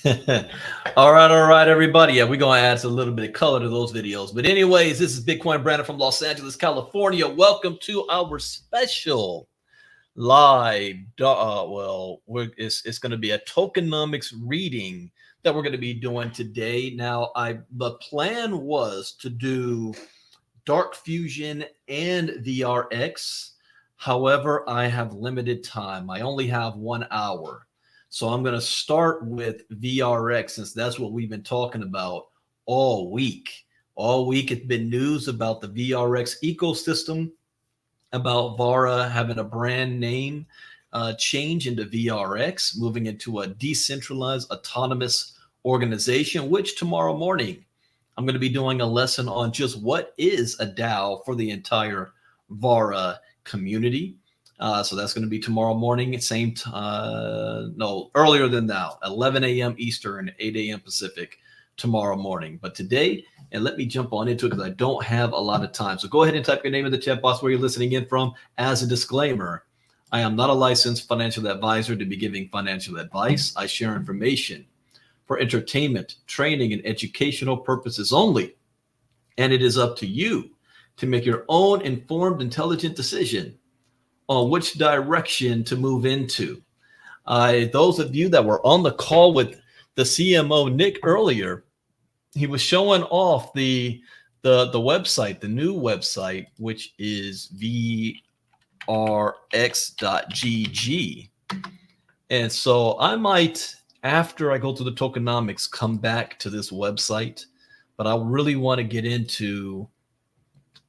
All right, everybody. Yeah, we're gonna add a little bit of color to those videos. But anyways, this is Bitcoin Brandon from Los Angeles, California. Welcome to our special live. It's going to be a tokenomics reading that we're going to be doing today. Now, the plan was to do Dark Fusion and VRX. However, I have limited time. I only have 1 hour. So I'm going to start with VRX since that's what we've been talking about all week. All week it's been news about the VRX ecosystem, about Vara having a brand name change into VRX, moving into a decentralized autonomous organization, which tomorrow morning I'm going to be doing a lesson on just what is a DAO for the entire Vara community. So that's going to be tomorrow morning, earlier than now, 11 a.m. Eastern, 8 a.m. Pacific tomorrow morning. But today, and let me jump on into it because I don't have a lot of time. So go ahead and type your name in the chat box where you're listening in from. As a disclaimer, I am not a licensed financial advisor to be giving financial advice. I share information for entertainment, training, and educational purposes only. And it is up to you to make your own informed, intelligent decision on which direction to move into. Those of you that were on the call with the CMO Nick earlier, he was showing off the website, the new website, which is vrx.gg. And so I might, after I go to the tokenomics, come back to this website, but I really want to get into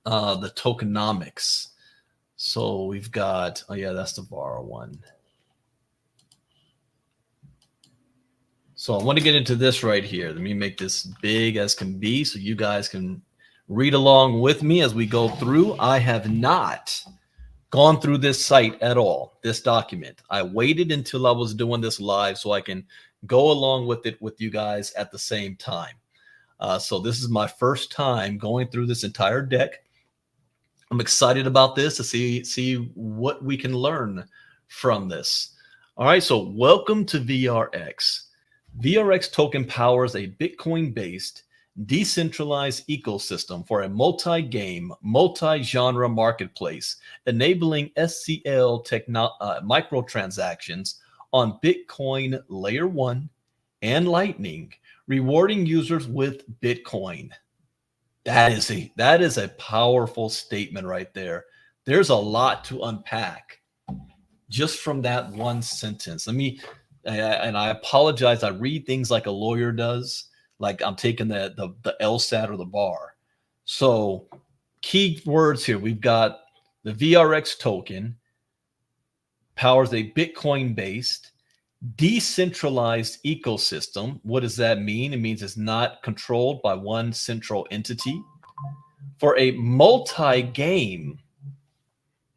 the tokenomics. So we've got, oh yeah, that's the Vara one. So I want to get into this right here. Let me make this big as can be so you guys can read along with me as we go through. I have not gone through this site at all, this document. I waited until I was doing this live so I can go along with it with you guys at the same time. So this is my first time going through this entire deck. I'm excited about this to see what we can learn from this. All right, so welcome to VRX. VRX token powers a Bitcoin-based decentralized ecosystem for a multi-game, multi-genre marketplace, enabling SCL microtransactions on Bitcoin Layer 1 and Lightning, rewarding users with Bitcoin. That is a powerful statement right there. There's a lot to unpack just from that one sentence. And I apologize, I read things like a lawyer does, like I'm taking the LSAT or the bar. So key words here, we've got the VRX token powers a Bitcoin-based decentralized ecosystem. What does that mean? It means it's not controlled by one central entity. For a multi-game,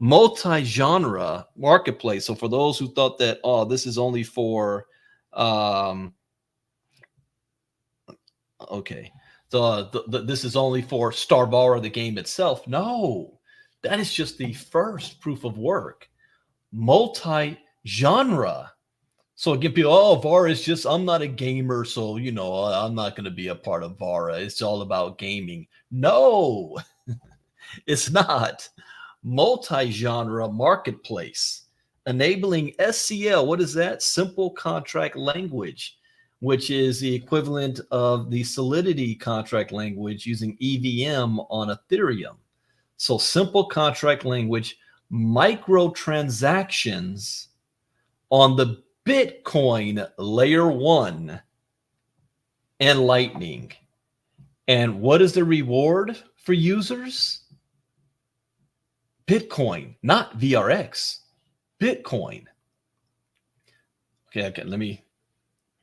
multi-genre marketplace. So for those who thought that, oh, this is only for this is only for Starvara, the game itself. No, that is just the first proof of work. Multi-genre. So again, people, oh, Vara is just, I'm not a gamer, so, you know, I'm not going to be a part of Vara. It's all about gaming. No, it's not. Multi-genre marketplace, enabling SCL. What is that? Simple contract language, which is the equivalent of the Solidity contract language using EVM on Ethereum. So simple contract language, microtransactions on the Bitcoin Layer 1 and Lightning. And what is the reward for users? Bitcoin, not VRX, Bitcoin. Okay, let me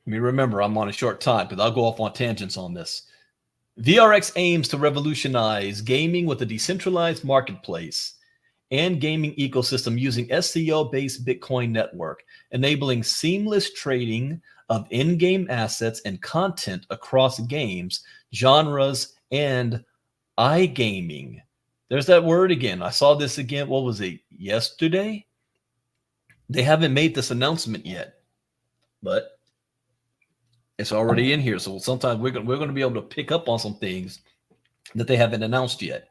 remember I'm on a short time because I'll go off on tangents on this. VRX aims to revolutionize gaming with a decentralized marketplace and gaming ecosystem using SCL-based Bitcoin network, enabling seamless trading of in-game assets and content across games, genres, and iGaming. There's that word again. I saw this again. What was it? Yesterday? They haven't made this announcement yet, but It's already in here. So sometimes we're going to be able to pick up on some things that they haven't announced yet.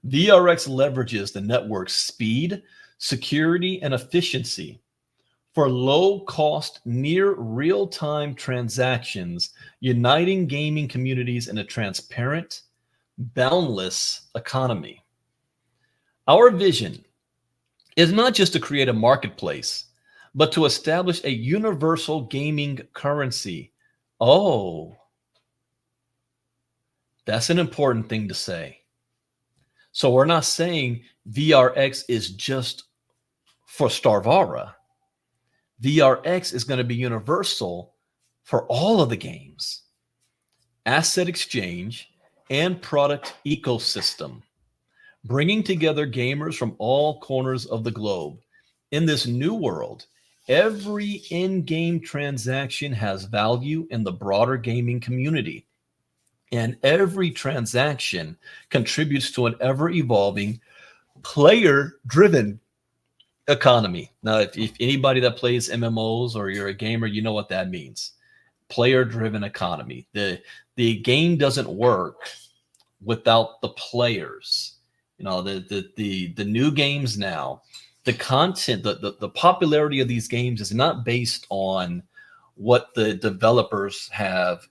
VRX leverages the network's speed, security, and efficiency for low-cost, near real-time transactions, uniting gaming communities in a transparent, boundless economy. Our vision is not just to create a marketplace, but to establish a universal gaming currency. Oh, that's an important thing to say. So we're not saying VRX is just for Starvara. VRX is going to be universal for all of the games, asset exchange, and product ecosystem, bringing together gamers from all corners of the globe. In this new world, every in-game transaction has value in the broader gaming community, and every transaction contributes to an ever-evolving, player-driven economy. Now, if anybody that plays MMOs or you're a gamer, you know what that means. Player-driven economy. The game doesn't work without the players. You know, the new games now, the content, the popularity of these games is not based on what the developers have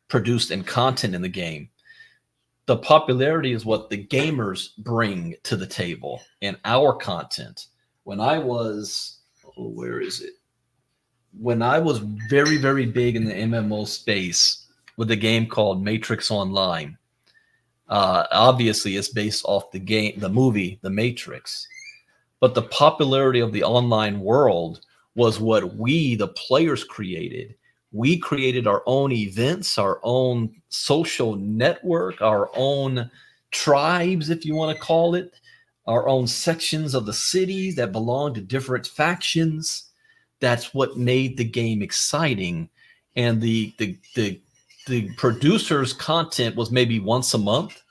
produced in content in the game. The popularity is what the gamers bring to the table and our content. When I was, where is it? When I was very, very big in the MMO space with a game called Matrix Online, obviously it's based off the movie, The Matrix. But the popularity of the online world was what we, the players, created. We created our own events, our own social network, our own tribes, if you want to call it, our own sections of the cities that belong to different factions. That's what made the game exciting. And the producer's content was maybe once a month,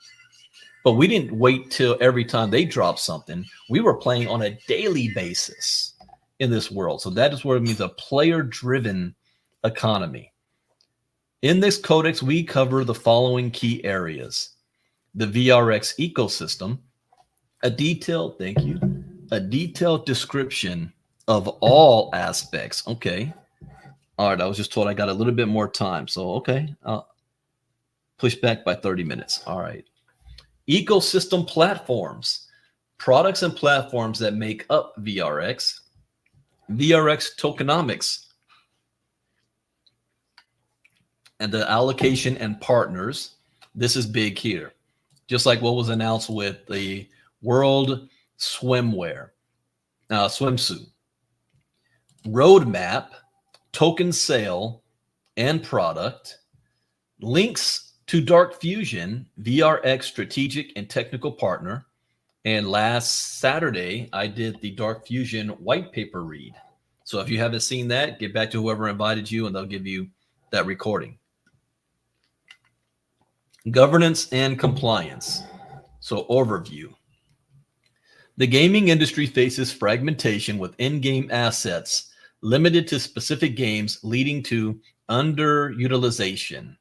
but we didn't wait till every time they dropped something. We were playing on a daily basis in this world. So that is what it means, a player-driven economy. In this codex, we cover the following key areas: the VRX ecosystem, a detailed description of all aspects. Okay. All right. I was just told I got a little bit more time. So, okay. I'll push back by 30 minutes. All right. Ecosystem platforms, products and platforms that make up VRX, VRX tokenomics, and the allocation and partners. This is big here. Just like what was announced with the World Swimsuit roadmap, token sale and product, links to Dark Fusion, VRX strategic and technical partner. And last Saturday, I did the Dark Fusion white paper read. So if you haven't seen that, get back to whoever invited you and they'll give you that recording. Governance and compliance. So overview. The gaming industry faces fragmentation with in-game assets limited to specific games, leading to underutilization.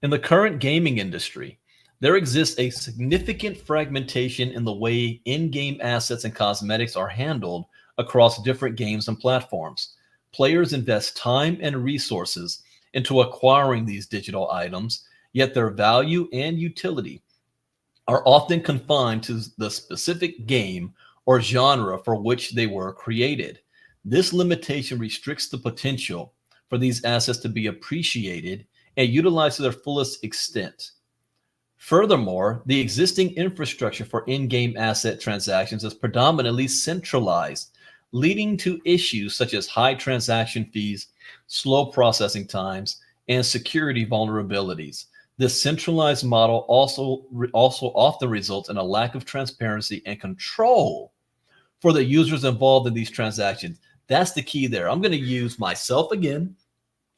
In the current gaming industry, there exists a significant fragmentation in the way in-game assets and cosmetics are handled across different games and platforms. Players invest time and resources into acquiring these digital items, yet their value and utility are often confined to the specific game or genre for which they were created. This limitation restricts the potential for these assets to be appreciated and utilized to their fullest extent. Furthermore, the existing infrastructure for in-game asset transactions is predominantly centralized, leading to issues such as high transaction fees, slow processing times, and security vulnerabilities. This centralized model also often results in a lack of transparency and control for the users involved in these transactions. That's the key there. I'm going to use myself again,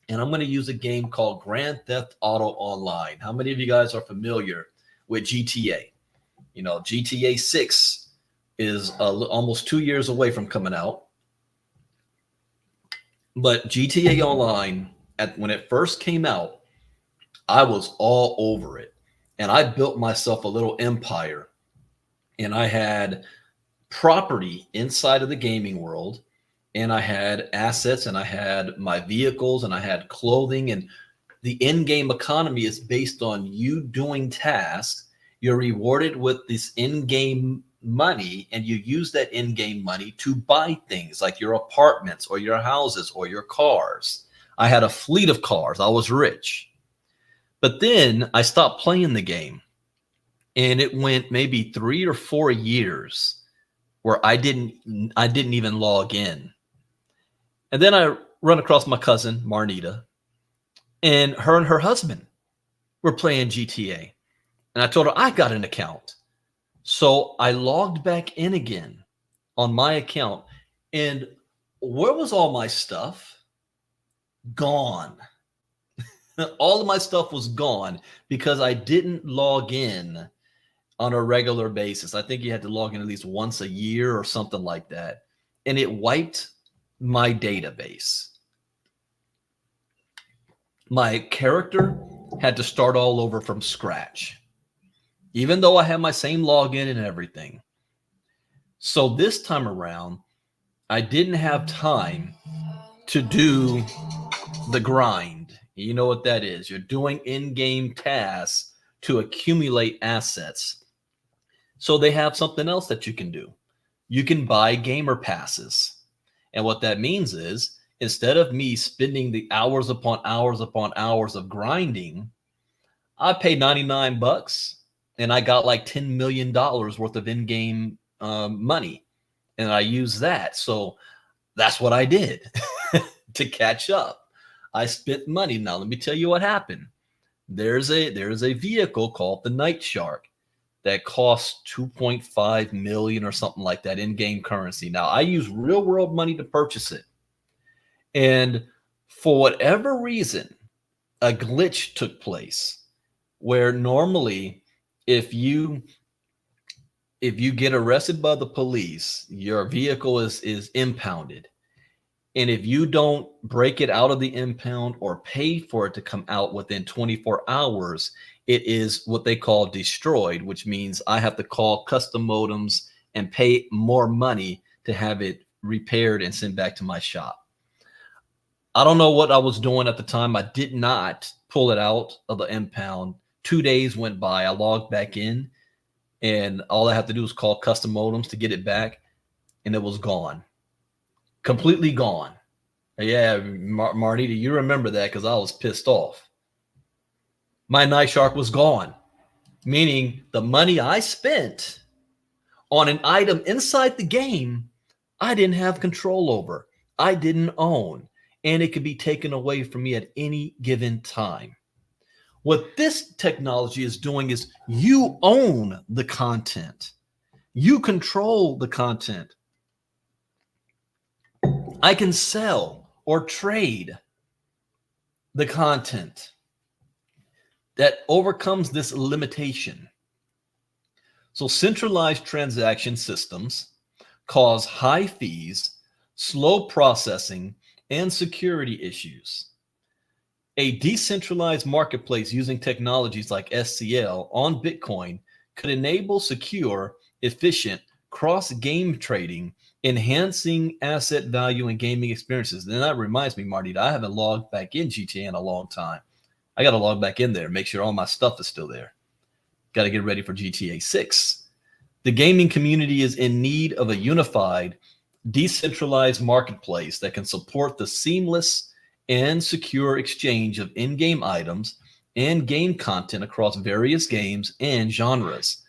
and I'm going to use a game called Grand Theft Auto Online. How many of you guys are familiar with GTA? You know, GTA 6 is almost 2 years away from coming out. But GTA Online when it first came out, I was all over it. And I built myself a little empire. And I had property inside of the gaming world. And I had assets, and I had my vehicles, and I had clothing. And the in-game economy is based on you doing tasks. You're rewarded with this in-game money, and you use that in-game money to buy things like your apartments or your houses or your cars. I had a fleet of cars. I was rich. But then I stopped playing the game, and it went maybe 3 or 4 years where I didn't even log in. And then I run across my cousin Marnita, and her husband were playing GTA. And I told her I got an account. So I logged back in again on my account. And where was all my stuff? Gone. All of my stuff was gone because I didn't log in on a regular basis. I think you had to log in at least once a year or something like that. And it wiped my database. My character had to start all over from scratch, even though I had my same login and everything. So this time around, I didn't have time to do the grind. You know what that is. You're doing in-game tasks to accumulate assets. So they have something else that you can do. You can buy gamer passes. And what that means is, instead of me spending the hours upon hours upon hours of grinding, I paid $99 and I got like $10 million worth of in-game money. And I used that. So that's what I did to catch up. I spent money. Now, let me tell you what happened. There's a vehicle called the Night Shark that costs 2.5 million or something like that in-game currency. Now, I use real world money to purchase it. And for whatever reason, a glitch took place where normally if you get arrested by the police, your vehicle is impounded. And if you don't break it out of the impound or pay for it to come out within 24 hours, it is what they call destroyed, which means I have to call custom modems and pay more money to have it repaired and sent back to my shop. I don't know what I was doing at the time. I did not pull it out of the impound. 2 days went by. I logged back in, and all I have to do is call custom modems to get it back, and it was gone. Completely gone. Yeah, Marnita, you remember that because I was pissed off. My Night Shark was gone, meaning the money I spent on an item inside the game, I didn't have control over. I didn't own, and it could be taken away from me at any given time. What this technology is doing is you own the content. You control the content. I can sell or trade the content that overcomes this limitation. So centralized transaction systems cause high fees, slow processing, and security issues. A decentralized marketplace using technologies like SCL on Bitcoin could enable secure, efficient cross-game trading, enhancing asset value and gaming experiences. And that reminds me, Marty, I haven't logged back in GTA in a long time. I got to log back in there, make sure all my stuff is still there. Got to get ready for GTA 6. The gaming community is in need of a unified, decentralized marketplace that can support the seamless and secure exchange of in-game items and game content across various games and genres.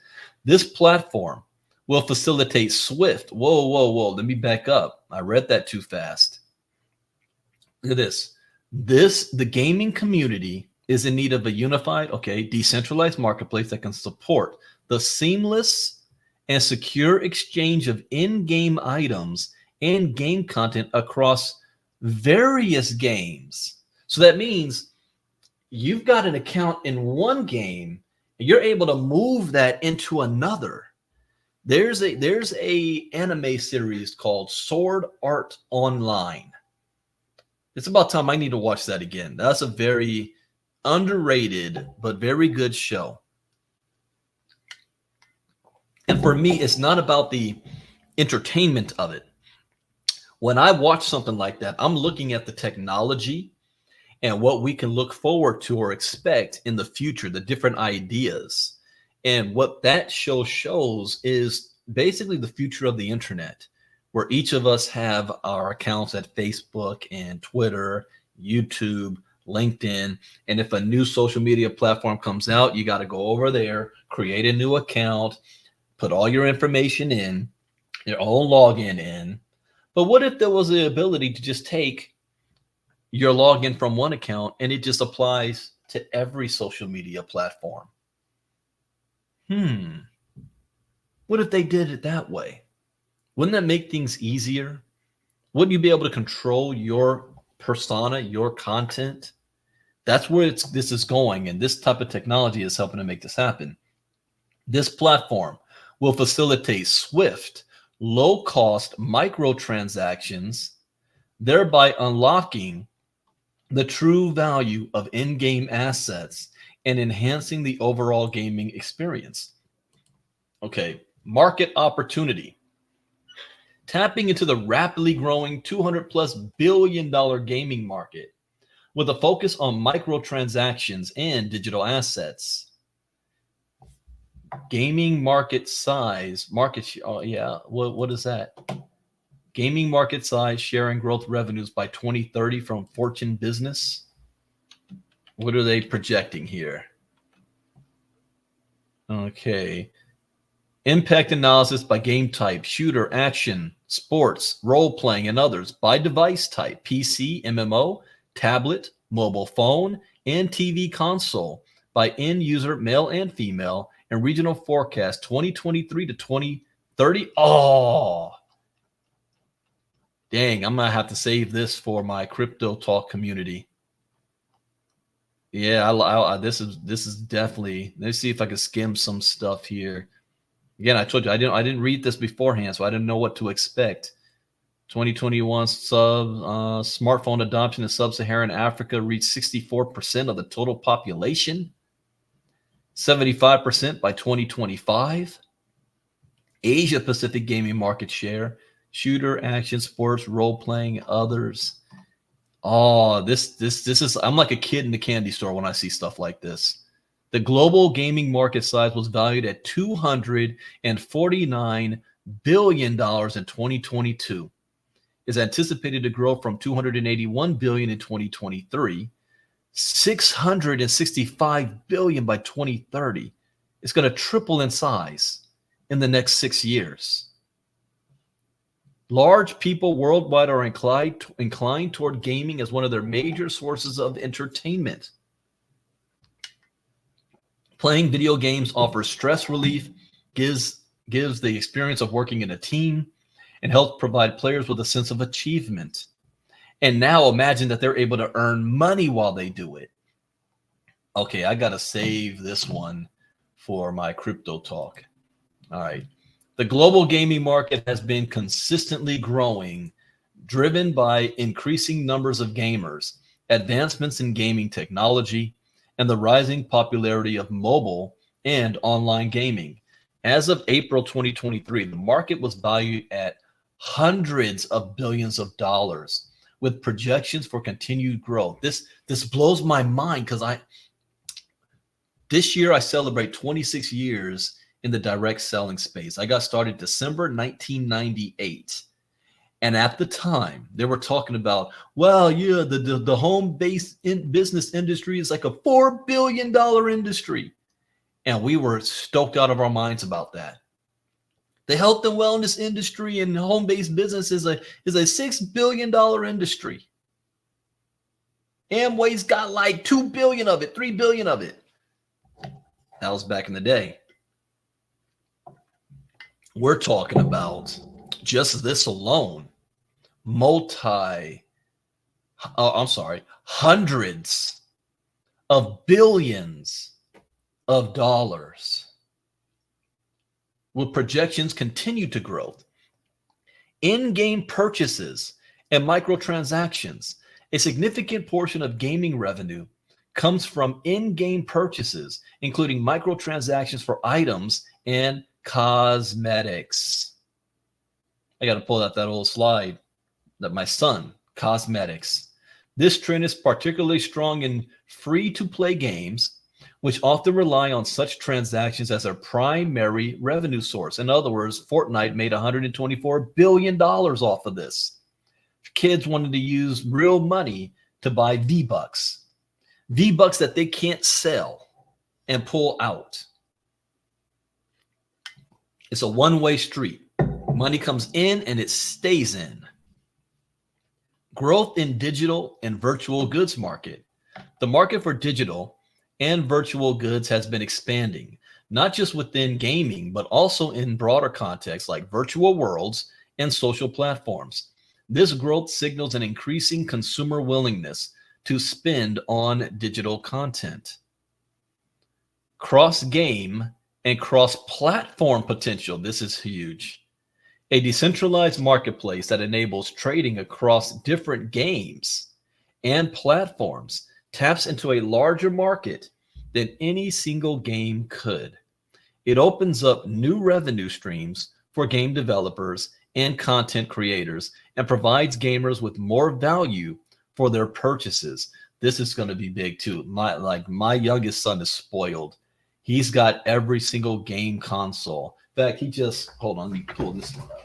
This platform will facilitate swift. Whoa. Let me back up. I read that too fast. Look at this. The gaming community is in need of a unified, decentralized marketplace that can support the seamless and secure exchange of in-game items and game content across various games. So that means you've got an account in one game and you're able to move that into another. There's a anime series called Sword Art Online. It's about time I need to watch that again. That's a very underrated but very good show. And for me, it's not about the entertainment of it. When I watch something like that, I'm looking at the technology and what we can look forward to or expect in the future, the different ideas. And what that show shows is basically the future of the internet, where each of us have our accounts at Facebook and Twitter, YouTube, LinkedIn. And if a new social media platform comes out, you got to go over there, create a new account, put all your information in, your own login in. But what if there was the ability to just take your login from one account and it just applies to every social media platform? What if they did it that way? Wouldn't that make things easier? Wouldn't you be able to control your persona, your content? That's where this is going, and this type of technology is helping to make this happen. This platform will facilitate swift, low-cost microtransactions, thereby unlocking the true value of in-game assets and enhancing the overall gaming experience. Okay, market opportunity. Tapping into the rapidly growing $200+ billion gaming market with a focus on microtransactions and digital assets. Gaming market size, oh yeah, what is that? Gaming market size, share and growth revenues by 2030 from Fortune Business. What are they projecting here? Okay. Impact analysis by game type, shooter, action, sports, role-playing, and others. By device type, PC, MMO, tablet, mobile phone, and TV console. By end user, male and female, and regional forecast 2023 to 2030. Oh, dang, I'm going to have to save this for my crypto talk community. Yeah, this is definitely, let's see if I can skim some stuff here. Again, I told you I didn't read this beforehand, so I didn't know what to expect. 2021 smartphone adoption in sub-Saharan Africa reached 64% of the total population, 75% by 2025. Asia Pacific gaming market share, shooter, action, sports, role-playing, others. Oh, this is, I'm like a kid in the candy store when I see stuff like this. The global gaming market size was valued at $249 billion in 2022. Is anticipated to grow from $281 billion in 2023, $665 billion by 2030. It's going to triple in size in the next 6 years. Large people worldwide are inclined toward gaming as one of their major sources of entertainment. Playing video games offers stress relief, gives the experience of working in a team, and helps provide players with a sense of achievement. And now imagine that they're able to earn money while they do it. Okay, I got to save this one for my crypto talk. All right. The global gaming market has been consistently growing, driven by increasing numbers of gamers, advancements in gaming technology, and the rising popularity of mobile and online gaming. As of April 2023, the market was valued at hundreds of billions of dollars, with projections for continued growth. This blows my mind because this year I celebrate 26 years in the direct selling space. I got started December 1998. And at the time, they were talking about, well, yeah, the home-based business industry is like a $4 billion industry. And we were stoked out of our minds about that. The health and wellness industry and home-based business is a $6 billion industry. Amway's got like 2 billion of it, 3 billion of it. That was back in the day. We're talking about just this alone, hundreds of billions of dollars. Will projections continue to grow? In-game purchases and microtransactions, A significant portion of gaming revenue comes from in-game purchases, including microtransactions for items and cosmetics. I got to pull out that old slide that my son, cosmetics. This trend is particularly strong in free-to-play games, which often rely on such transactions as their primary revenue source. In other words, Fortnite made $124 billion off of this. Kids wanted to use real money to buy V-Bucks. V-Bucks that they can't sell and pull out. It's a one-way street. Money comes in and it stays in. Growth in digital and virtual goods market. The market for digital and virtual goods has been expanding, not just within gaming, but also in broader contexts like virtual worlds and social platforms. This growth signals an increasing consumer willingness to spend on digital content. Cross-game and cross-platform potential. This is huge. A decentralized marketplace that enables trading across different games and platforms taps into a larger market than any single game could. It opens up new revenue streams for game developers and content creators and provides gamers with more value for their purchases. This is going to be big too. My youngest son is spoiled. He's got every single game console. In fact, hold on, let me pull this one up.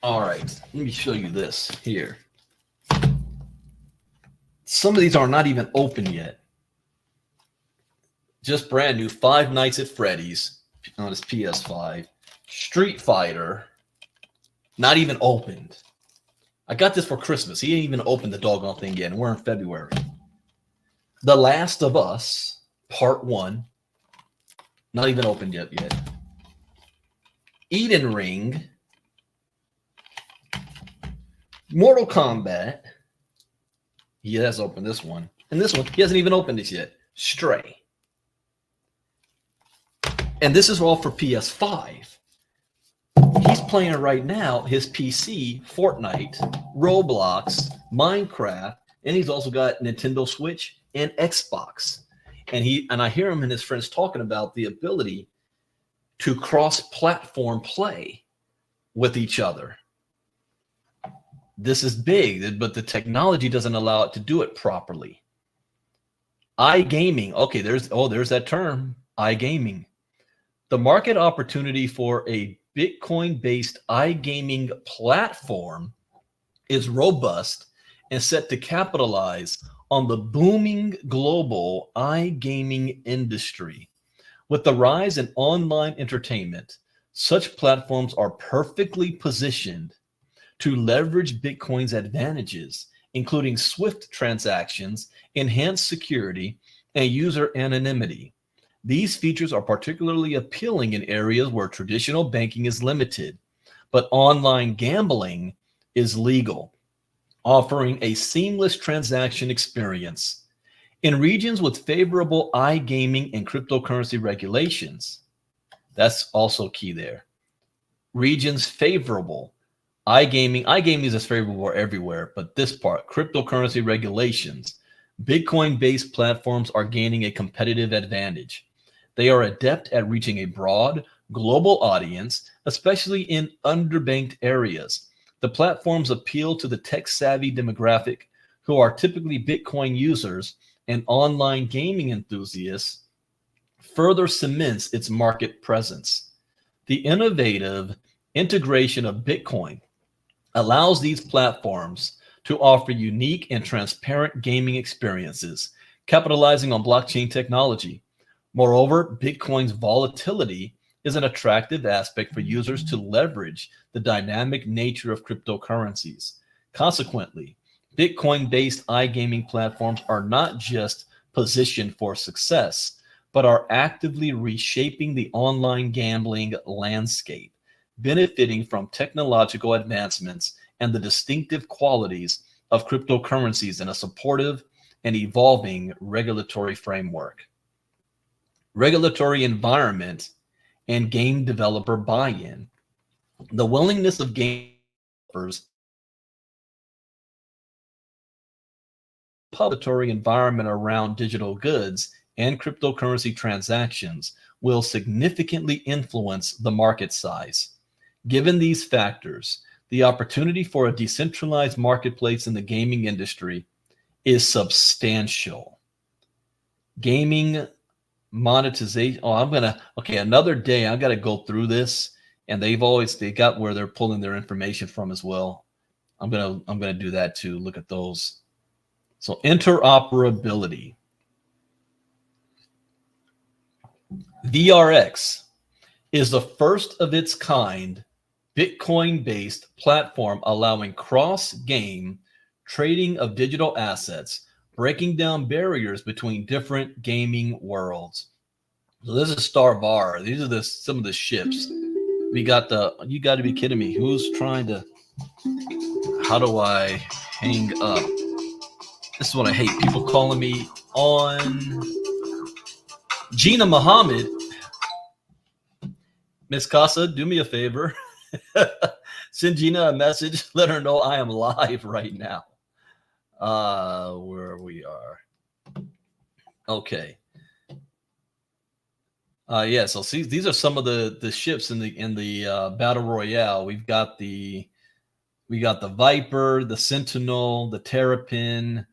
All right, let me show you this here. Some of these are not even open yet. Just brand new. Five Nights at Freddy's on his PS5. Street Fighter, not even opened. I got this for Christmas. He ain't even opened the doggone thing yet, and we're in February. The Last of Us, Part 1, not even opened yet. Eden Ring, Mortal Kombat. He has opened this one. And this one, he hasn't even opened this yet. Stray. And this is all for PS5. He's playing right now his PC, Fortnite, Roblox, Minecraft, and he's also got Nintendo Switch and Xbox. And I hear him and his friends talking about the ability to cross-platform play with each other. This is big, but the technology doesn't allow it to do it properly. iGaming. Okay, there's that term, iGaming. The market opportunity for a Bitcoin-based iGaming platform is robust and set to capitalize on the booming global iGaming industry. With the rise in online entertainment, such platforms are perfectly positioned to leverage Bitcoin's advantages, including swift transactions, enhanced security, and user anonymity. These features are particularly appealing in areas where traditional banking is limited, but online gambling is legal, offering a seamless transaction experience. In regions with favorable iGaming and cryptocurrency regulations, that's also key there. Regions favorable. iGaming is as favorable everywhere, but this part, cryptocurrency regulations, Bitcoin-based platforms are gaining a competitive advantage. They are adept at reaching a broad global audience, especially in underbanked areas. The platforms appeal to the tech-savvy demographic who are typically Bitcoin users and online gaming enthusiasts, further cements its market presence. The innovative integration of Bitcoin allows these platforms to offer unique and transparent gaming experiences, capitalizing on blockchain technology. Moreover, Bitcoin's volatility is an attractive aspect for users to leverage the dynamic nature of cryptocurrencies. Consequently, Bitcoin-based iGaming platforms are not just positioned for success, but are actively reshaping the online gambling landscape, benefiting from technological advancements and the distinctive qualities of cryptocurrencies in a supportive and evolving regulatory framework. regulatory environment, and game developer buy-in. The willingness of game developers, regulatory environment around digital goods and cryptocurrency transactions will significantly influence the market size. Given these factors, the opportunity for a decentralized marketplace in the gaming industry is substantial. Gaming monetization. Oh, okay, another day I gotta go through this, and they got where they're pulling their information from as well. I'm gonna do that too. Look at those. So interoperability. VRX is the first of its kind Bitcoin-based platform allowing cross-game trading of digital assets, breaking down barriers between different gaming worlds. So this is Starvar. These are some of the ships. We got you got to be kidding me. Who's trying to, how do I hang up? This is what I hate. People calling me on. Gina Muhammad. Miss Casa, do me a favor. Send Gina a message. Let her know I am live right now. Where we are. Okay. Yeah, so see, these are some of the ships in the battle royale. We got the Viper, the Sentinel, the Terrapin,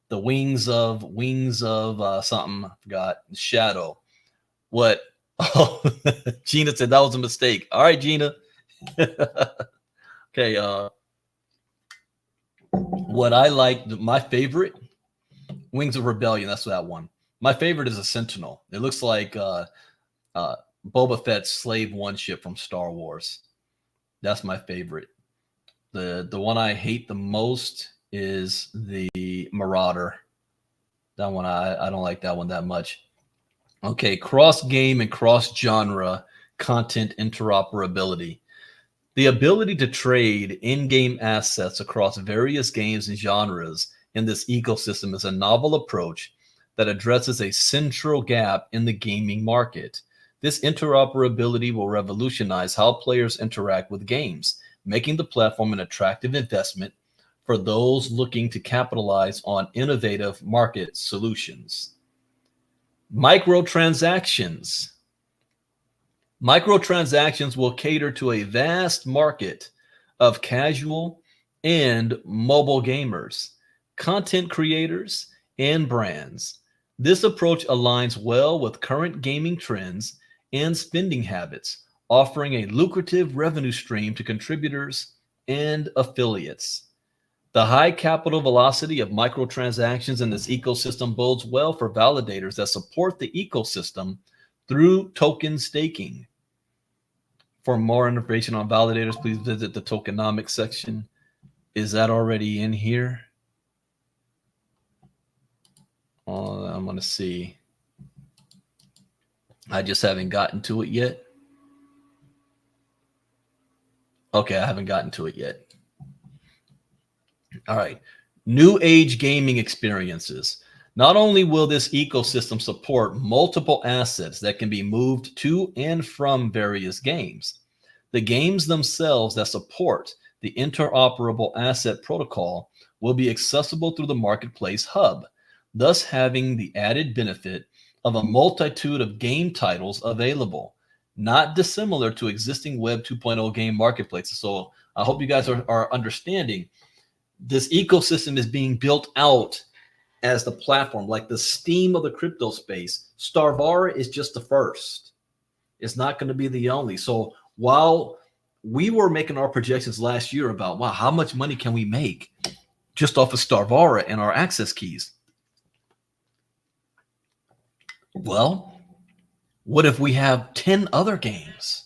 the wings of something. I forgot. Shadow. What? Oh, Gina said that was a mistake. All right, Gina. Okay. What I like, my favorite, Wings of Rebellion. That's that one. My favorite is a Sentinel. It looks like Boba Fett's Slave One ship from Star Wars. That's my favorite. The one I hate the most is the Marauder. That one I don't like that one that much. Okay, cross game and cross genre content interoperability. The ability to trade in-game assets across various games and genres in this ecosystem is a novel approach that addresses a central gap in the gaming market. This interoperability will revolutionize how players interact with games, making the platform an attractive investment for those looking to capitalize on innovative market solutions. Microtransactions. Microtransactions will cater to a vast market of casual and mobile gamers, content creators, and brands. This approach aligns well with current gaming trends and spending habits, offering a lucrative revenue stream to contributors and affiliates. The high capital velocity of microtransactions in this ecosystem bodes well for validators that support the ecosystem through token staking. For more information on validators, please visit the Tokenomics section. Is that already in here? Oh, I'm going to see. I just haven't gotten to it yet. Okay, I haven't gotten to it yet. All right. New age gaming experiences. Not only will this ecosystem support multiple assets that can be moved to and from various games, the games themselves that support the interoperable asset protocol will be accessible through the marketplace hub, thus having the added benefit of a multitude of game titles available, not dissimilar to existing Web 2.0 game marketplaces. So I hope you guys are understanding. This ecosystem is being built out as the platform, like the Steam of the crypto space. Starvara is just the first. It's not going to be the only. So while we were making our projections last year about, wow, how much money can we make just off of Starvara and our access keys? Well, what if we have 10 other games,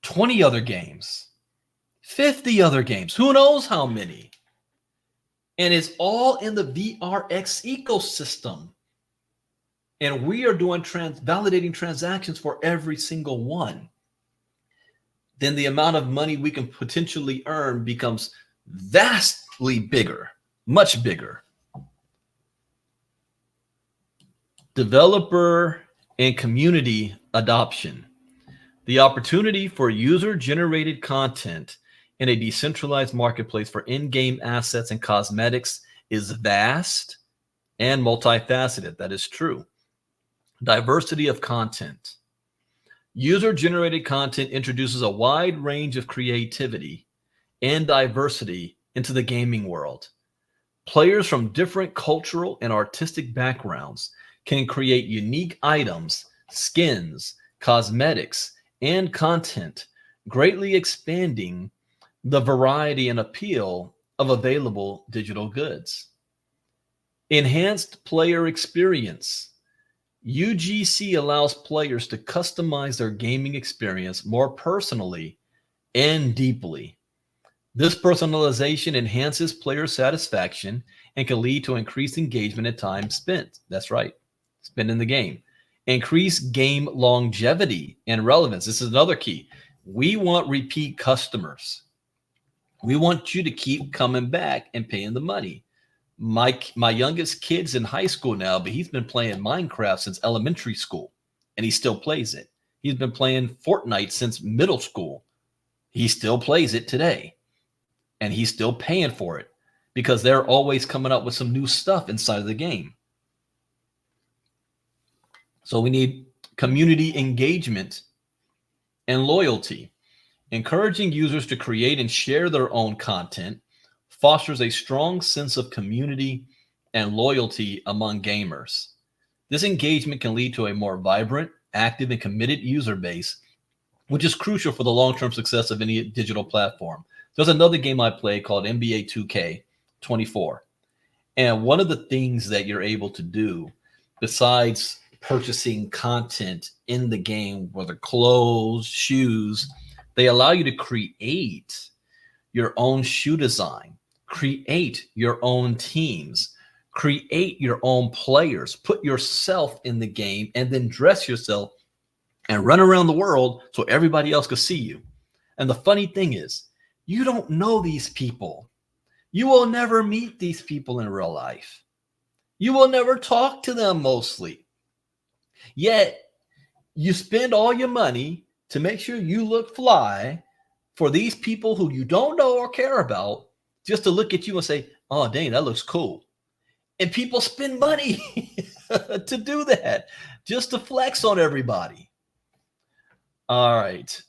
20 other games, 50 other games? Who knows how many? And it's all in the VRX ecosystem. And we are doing validating transactions for every single one. Then the amount of money we can potentially earn becomes vastly bigger, much bigger. Developer and community adoption. The opportunity for user-generated content in a decentralized marketplace for in-game assets and cosmetics is vast and multifaceted. That is true. Diversity of content. User-generated content introduces a wide range of creativity and diversity into the gaming world. Players from different cultural and artistic backgrounds can create unique items, skins, cosmetics, and content, greatly expanding the variety and appeal of available digital goods. Enhanced player experience. UGC allows players to customize their gaming experience more personally and deeply. This personalization enhances player satisfaction and can lead to increased engagement and time spent. That's right, spent in the game. Increase game longevity and relevance. This is another key. We want repeat customers. We want you to keep coming back and paying the money. My youngest kid's in high school now, but he's been playing Minecraft since elementary school, and he still plays it. He's been playing Fortnite since middle school. He still plays it today. And he's still paying for it because they're always coming up with some new stuff inside of the game. So we need community engagement and loyalty. Encouraging users to create and share their own content fosters a strong sense of community and loyalty among gamers. This engagement can lead to a more vibrant, active, and committed user base, which is crucial for the long-term success of any digital platform. There's another game I play called NBA 2K24. And one of the things that you're able to do, besides purchasing content in the game, whether clothes, shoes, they allow you to create your own shoe design, create your own teams, create your own players, put yourself in the game, and then dress yourself and run around the world so everybody else can see you. And the funny thing is, you don't know these people. You will never meet these people in real life. You will never talk to them mostly. Yet, you spend all your money to make sure you look fly for these people who you don't know or care about, just to look at you and say, oh, dang, that looks cool. And people spend money to do that, just to flex on everybody. All right.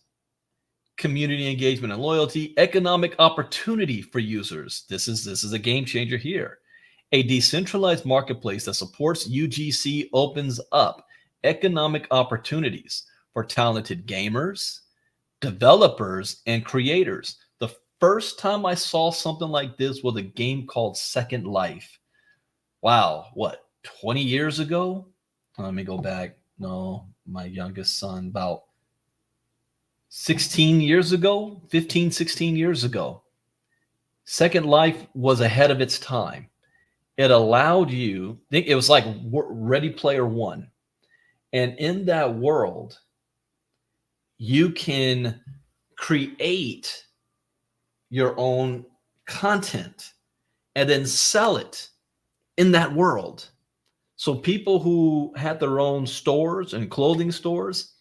Community engagement and loyalty, economic opportunity for users. This is a game changer here. A decentralized marketplace that supports UGC opens up economic opportunities for talented gamers, developers, and creators. The first time I saw something like this was a game called Second Life. Wow, what, 20 years ago? Let me go back. No, my youngest son, about 16 years ago, 15, 16 years ago. Second Life was ahead of its time. It allowed you, it was like Ready Player One. And in that world, you can create your own content and then sell it in that world. So people who had their own stores and clothing stores,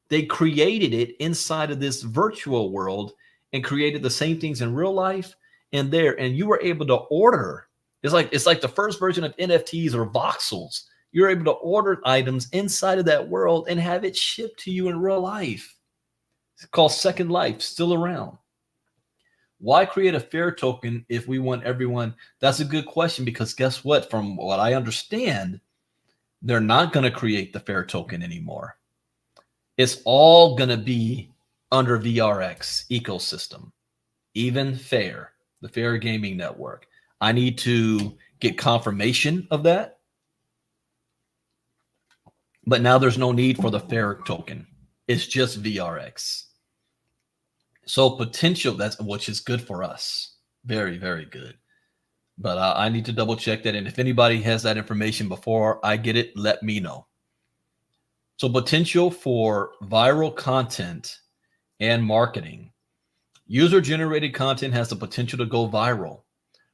they created it inside of this virtual world and created the same things in real life and there. And you were able to order. It's like the first version of NFTs or voxels. You're able to order items inside of that world and have it shipped to you in real life. It's called Second Life, still around. Why create a fair token if we want everyone? That's a good question, because guess what? From what I understand, they're not going to create the fair token anymore. It's all going to be under VRX ecosystem, even fair, the Fair Gaming Network. I need to get confirmation of that. But now there's no need for the fair token. It's just VRX. So potential, which is good for us. Very, very good. But I need to double check that. And if anybody has that information before I get it, let me know. So potential for viral content and marketing. User-generated content has the potential to go viral,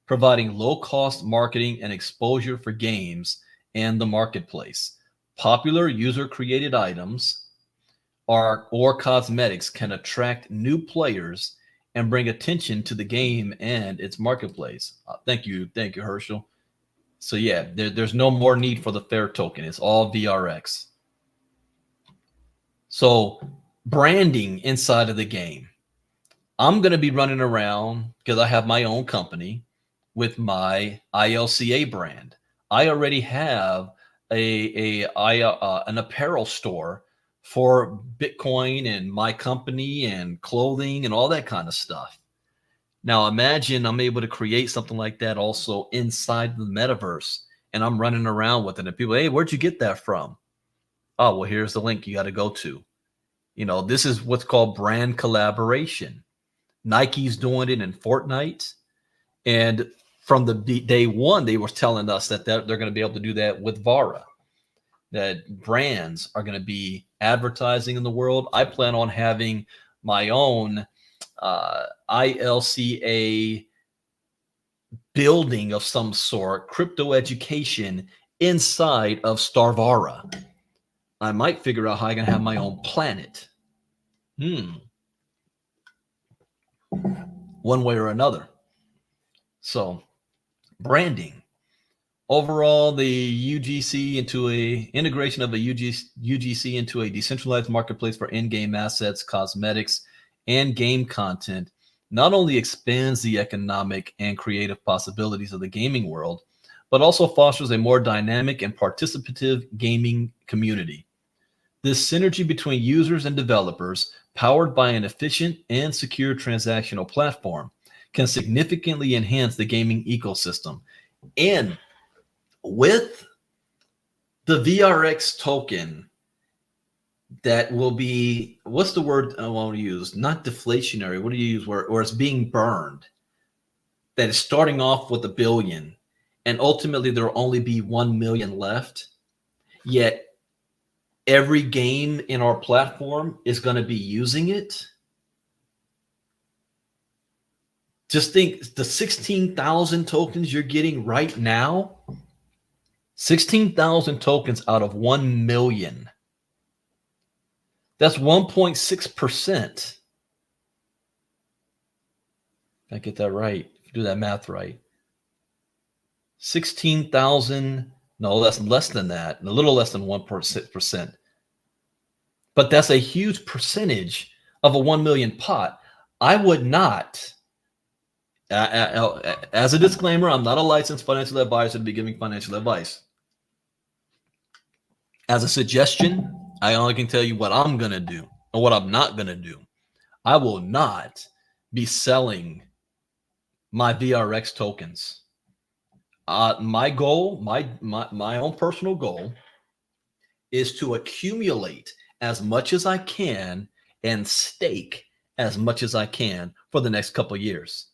providing low-cost marketing and exposure for games and the marketplace. Popular user-created items or cosmetics can attract new players and bring attention to the game and its marketplace. Thank you, Herschel. So yeah, there's no more need for the fair token. It's all VRX. So branding inside of the game. I'm going to be running around because I have my own company with my ILCA brand. I already have an apparel store for Bitcoin and my company and clothing and all that kind of stuff. Now imagine I'm able to create something like that also inside the metaverse, and I'm running around with it, and people, hey, where'd you get that from? Oh, well, here's the link you got to go to. You know, this is what's called brand collaboration. Nike's doing it in Fortnite, and from the day one, they were telling us that they're going to be able to do that with Vara, that brands are going to be advertising in the world. I plan on having my own ILCA building of some sort, crypto education inside of Starvara. I might figure out how I can have my own planet. One way or another. So branding. Overall, the UGC into a integration of a UGC into a decentralized marketplace for in-game assets, cosmetics, and game content not only expands the economic and creative possibilities of the gaming world, but also fosters a more dynamic and participative gaming community. This synergy between users and developers, powered by an efficient and secure transactional platform, can significantly enhance the gaming ecosystem. And with the VRX token, that will be, what's the word I want to use? Not deflationary. What do you use where it's being burned? That is starting off with 1 billion, and ultimately there will only be 1 million left. Yet every game in our platform is going to be using it. Just think, the 16,000 tokens you're getting right now, 16,000 tokens out of 1 million. That's 1.6%. I get that right. If you do that math right. 16,000, no, that's less than that, a little less than 1%. But that's a huge percentage of a 1 million pot. I would not, as a disclaimer, I'm not a licensed financial advisor to be giving financial advice. As a suggestion, I only can tell you what I'm going to do and what I'm not going to do. I will not be selling my VRX tokens. My goal, my own personal goal, is to accumulate as much as I can and stake as much as I can for the next couple of years.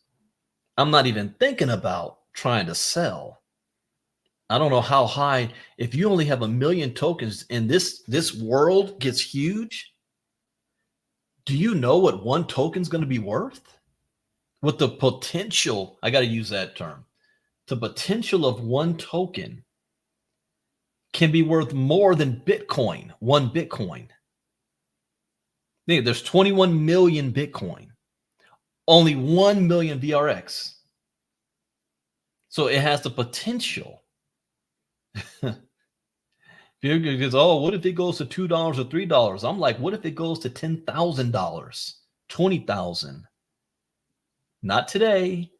I'm not even thinking about trying to sell. I don't know how high, if you only have 1 million tokens and this world gets huge, do you know what one token is going to be worth? With the potential, I got to use that term, the potential of one token can be worth more than Bitcoin, one Bitcoin. There's 21 million Bitcoin, only 1 million VRX. So it has the potential. Because, oh, what if it goes to $2 or $3? I'm like, what if it goes to $10,000, $20,000? Not today,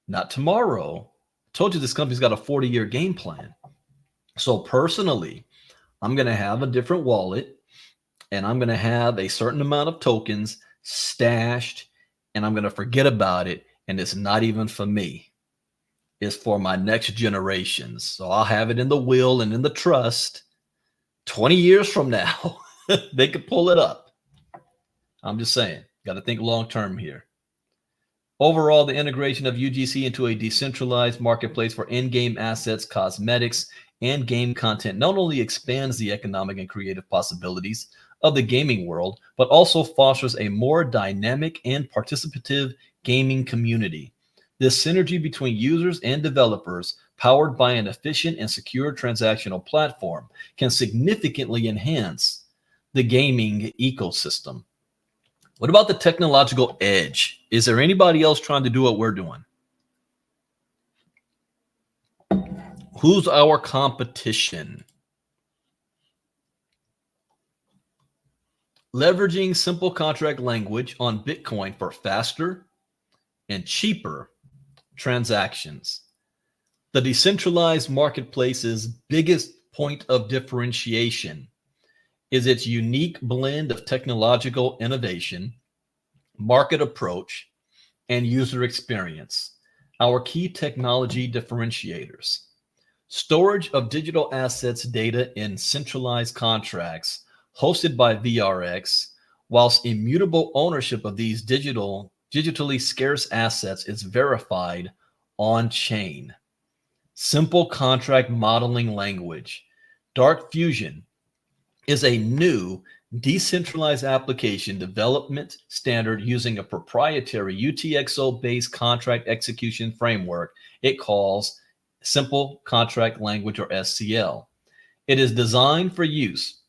not tomorrow. I told you this company's got a 40-year game plan. So personally, I'm going to have a different wallet, and I'm going to have a certain amount of tokens stashed, and I'm going to forget about it, and it's not even for me. It's for my next generations. So I'll have it in the will and in the trust. 20 years from now, they could pull it up. I'm just saying, got to think long-term here. Overall, the integration of UGC into a decentralized marketplace for in-game assets, cosmetics, and game content not only expands the economic and creative possibilities of the gaming world, but also fosters a more dynamic and participative gaming community. This synergy between users and developers, powered by an efficient and secure transactional platform, can significantly enhance the gaming ecosystem. What about the technological edge? Is there anybody else trying to do what we're doing? Who's our competition? Leveraging simple contract language on Bitcoin for faster and cheaper transactions. The decentralized marketplace's biggest point of differentiation is its unique blend of technological innovation, market approach, and user experience. Our key technology differentiators: storage of digital assets data in centralized contracts hosted by VRX, whilst immutable ownership of these digitally scarce assets is verified on-chain. Simple contract modeling language. Dark Fusion is a new decentralized application development standard using a proprietary UTXO-based contract execution framework it calls Simple Contract Language, or SCL. It is designed for use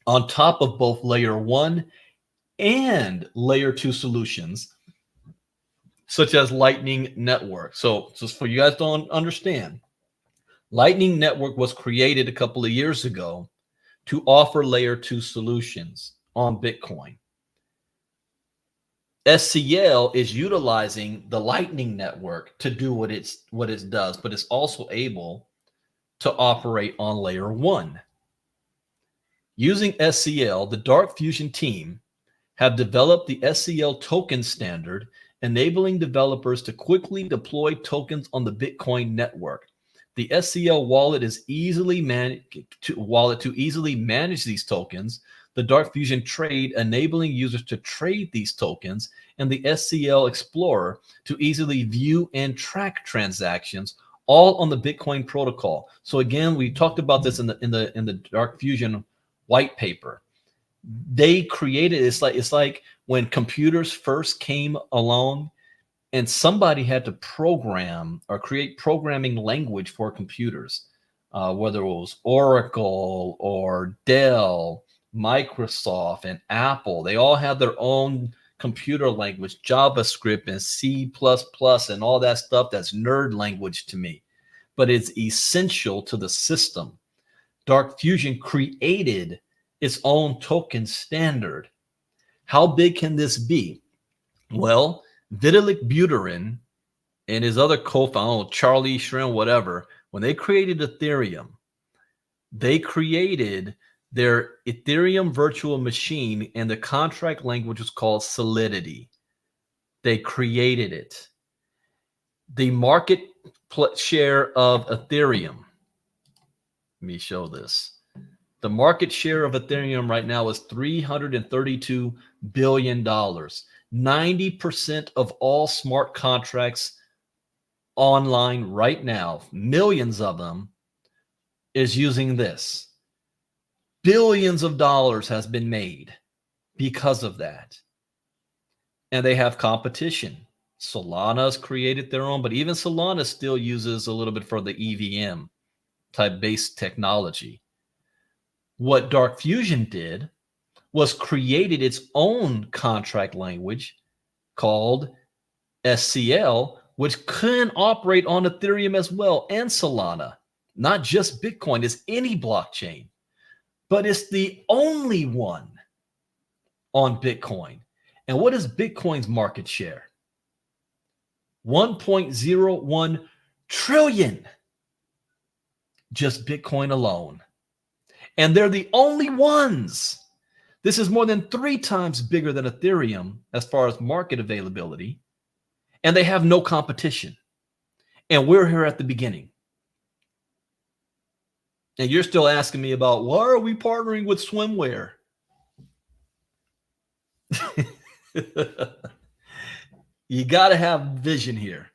on top of both Layer 1 and Layer 2 solutions, such as Lightning Network. So just for you guys don't understand, Lightning Network was created a couple of years ago to offer Layer 2 solutions on Bitcoin. SCL is utilizing the Lightning Network to do what it does, but it's also able to operate on Layer 1. Using SCL, the Dark Fusion team have developed the SCL Token Standard, enabling developers to quickly deploy tokens on the Bitcoin network. The SCL Wallet is easily to easily manage these tokens. The Dark Fusion Trade, enabling users to trade these tokens, and the SCL Explorer to easily view and track transactions, all on the Bitcoin protocol. So again, we talked about this in the Dark Fusion white paper. They created, it's like when computers first came along and somebody had to program or create programming language for computers, whether it was Oracle or Dell, Microsoft, and Apple. They all have their own computer language, JavaScript and C++ and all that stuff. That's nerd language to me, but it's essential to the system. Dark Fusion created its own token standard. How big can this be? Well, Vitalik Buterin and his other co-founder, Charlie Shrem, whatever, when they created Ethereum, they created their Ethereum virtual machine, and the contract language was called Solidity. They created it. The market share of Ethereum, let me show this. The market share of Ethereum right now is $332 billion. 90% of all smart contracts online right now, millions of them, is using this. Billions of dollars has been made because of that. And they have competition. Solana's created their own, but even Solana still uses a little bit for the EVM type based technology. What Dark Fusion did was created its own contract language called SCL, which can operate on Ethereum as well and Solana. Not just Bitcoin, it's any blockchain, but it's the only one on Bitcoin. And what is Bitcoin's market share? 1.01 trillion, just Bitcoin alone. And they're the only ones. This is more than 3 times bigger than Ethereum as far as market availability. And they have no competition. And we're here at the beginning. And you're still asking me about, why are we partnering with swimwear? You got to have vision here.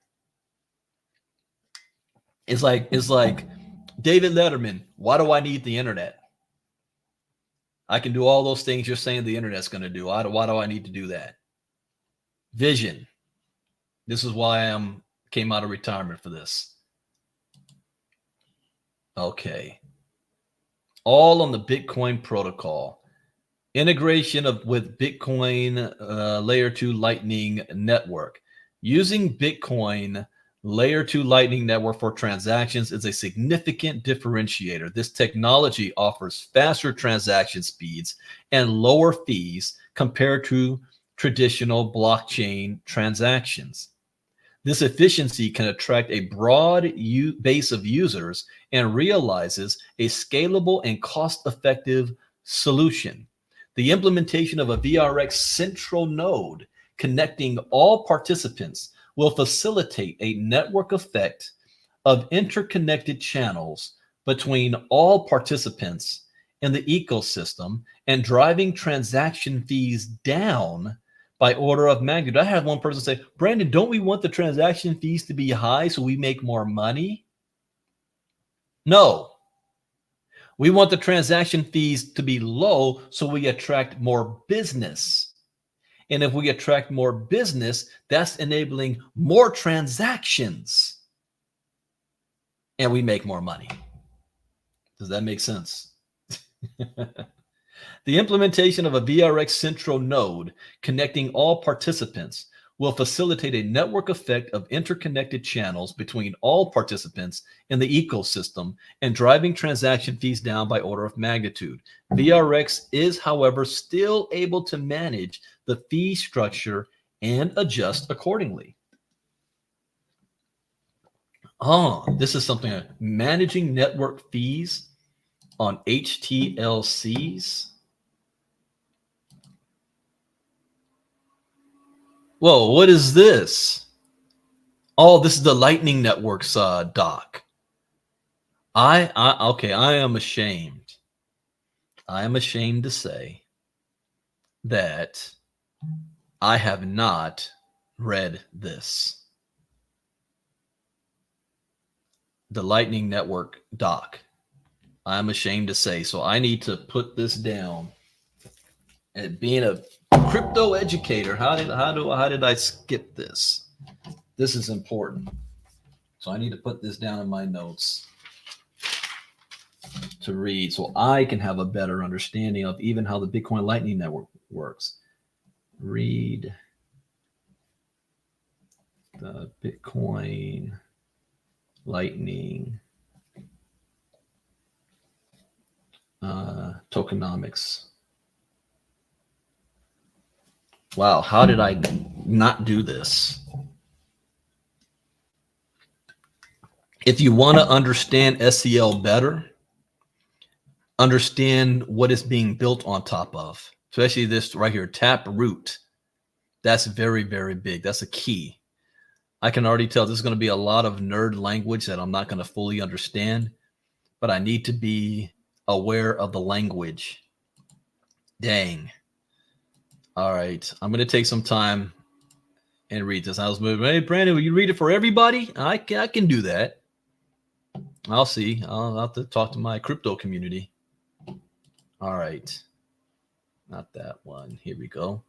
It's like David Letterman, why do I need the internet? I can do all those things you're saying the internet's going to do. Why do I need to do that? Vision. This is why I'm came out of retirement for this. Okay. All on the Bitcoin protocol. Integration with Bitcoin Layer 2 Lightning Network. Using Bitcoin Layer 2 Lightning Network for transactions is a significant differentiator. This technology offers faster transaction speeds and lower fees compared to traditional blockchain transactions. This efficiency can attract a broad base of users and realizes a scalable and cost-effective solution. The implementation of a VRX central node connecting all participants will facilitate a network effect of interconnected channels between all participants in the ecosystem and driving transaction fees down by order of magnitude. I had one person say, Brandon, don't we want the transaction fees to be high so we make more money? No. We want the transaction fees to be low so we attract more business. And if we attract more business, that's enabling more transactions. And we make more money. Does that make sense? The implementation of a VRX central node connecting all participants will facilitate a network effect of interconnected channels between all participants in the ecosystem and driving transaction fees down by order of magnitude. VRX is, however, still able to manage the fee structure and adjust accordingly. Oh, this is something, managing network fees on HTLCs. Whoa, what is this? Oh, this is the Lightning Network's doc. Okay, I am ashamed. I am ashamed to say that I have not read this. The Lightning Network doc. I'm ashamed to say, so I need to put this down. And being a crypto educator, how did I skip this? This is important. So I need to put this down in my notes to read so I can have a better understanding of even how the Bitcoin Lightning Network works. Read the Bitcoin Lightning tokenomics. Wow, how did I not do this? If you want to understand SCL better, understand what it's being built on top of, especially this right here, Taproot. That's very, very big. That's a key. I can already tell this is going to be a lot of nerd language that I'm not going to fully understand, but I need to be aware of the language. Dang. All right. I'm going to take some time and read this. I was moving. Hey, Brandon, will you read it for everybody? I can do that. I'll see. I'll have to talk to my crypto community. All right. Not that one. Here we go.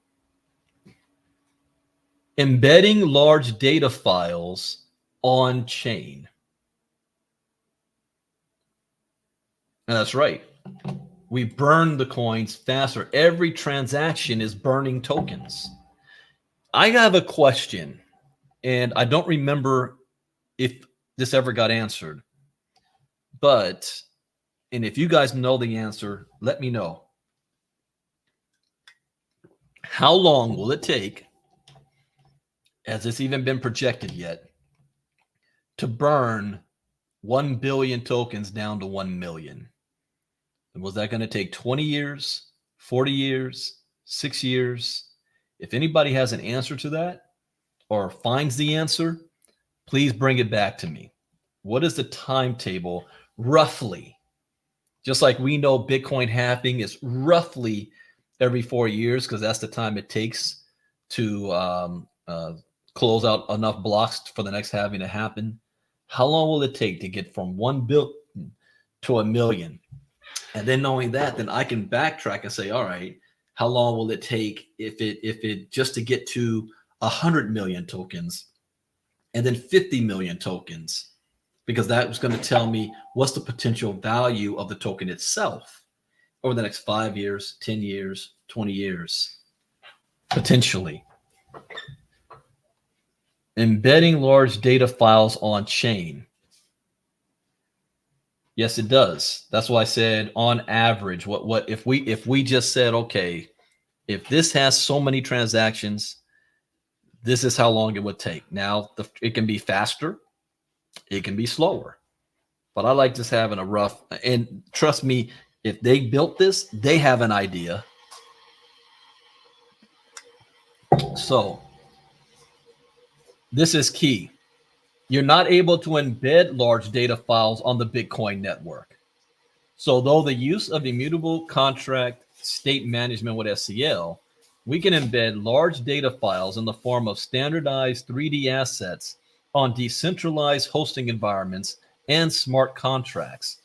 Embedding large data files on chain. And that's right. We burn the coins faster. Every transaction is burning tokens. I have a question, and I don't remember if this ever got answered. But, and if you guys know the answer, let me know. How long will it take, has this even been projected yet, to burn 1 billion tokens down to 1 million? And was that going to take 20 years, 40 years, 6 years? If anybody has an answer to that or finds the answer, please bring it back to me. What is the timetable roughly? Just like we know Bitcoin halving is roughly every 4 years because that's the time it takes to close out enough blocks for the next halving to happen. How long will it take to get from 1 billion to 1 million? And then knowing that, then I can backtrack and say, all right, how long will it take if it just to get to 100 million tokens? and then 50 million tokens, because that was going to tell me what's the potential value of the token itself over the next 5 years, 10 years, 20 years, potentially. Embedding large data files on chain. Yes, it does. That's why I said on average, what if we just said, okay, if this has so many transactions, this is how long it would take. Now, it can be faster, it can be slower, but I like just having a rough, and trust me, if they built this, they have an idea. So this is key. You're not able to embed large data files on the Bitcoin network. So though the use of immutable contract state management with SCL, we can embed large data files in the form of standardized 3D assets on decentralized hosting environments and smart contracts,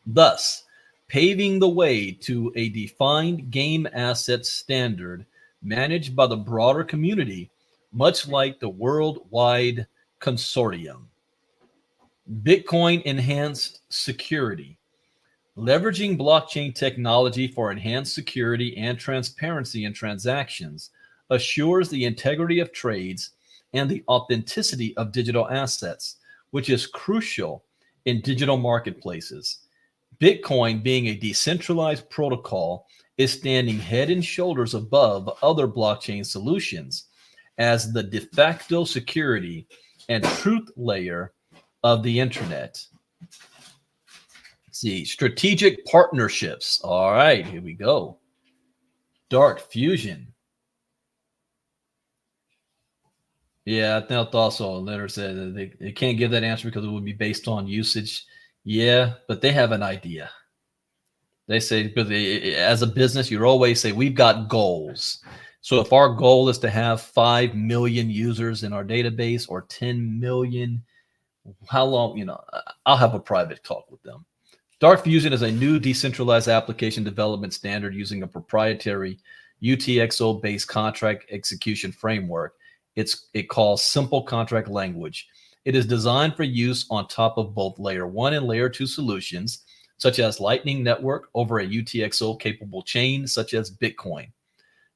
thus paving the way to a defined game asset standard managed by the broader community, much like the worldwide consortium. Bitcoin enhanced security. Leveraging blockchain technology for enhanced security and transparency in transactions assures the integrity of trades and the authenticity of digital assets, which is crucial in digital marketplaces. Bitcoin, being a decentralized protocol, is standing head and shoulders above other blockchain solutions as the de facto security and truth layer of the internet. See, strategic partnerships. All right, here we go. Dark Fusion. Yeah, I thought so. Leonard said that they can't give that answer because it would be based on usage. Yeah, but they have an idea. They say, because as a business, you always say, we've got goals. So if our goal is to have 5 million users in our database or 10 million, how long, I'll have a private talk with them. Dark Fusion is a new decentralized application development standard using a proprietary UTXO-based contract execution framework. It calls simple contract language. It is designed for use on top of both layer 1 and layer 2 solutions, such as Lightning Network over a UTXO-capable chain, such as Bitcoin.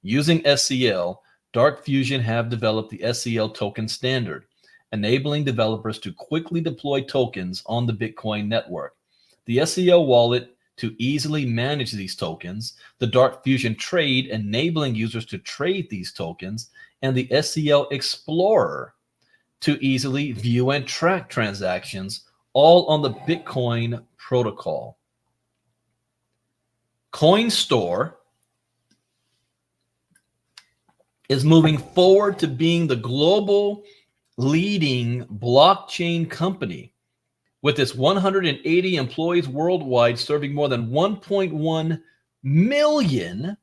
Using SCL, Dark Fusion have developed the SCL Token Standard, enabling developers to quickly deploy tokens on the Bitcoin network. The SCL Wallet to easily manage these tokens, the Dark Fusion Trade enabling users to trade these tokens, and the SCL Explorer to easily view and track transactions, all on the Bitcoin protocol. CoinStore is moving forward to being the global leading blockchain company, with its 180 employees worldwide, serving more than 1.1 million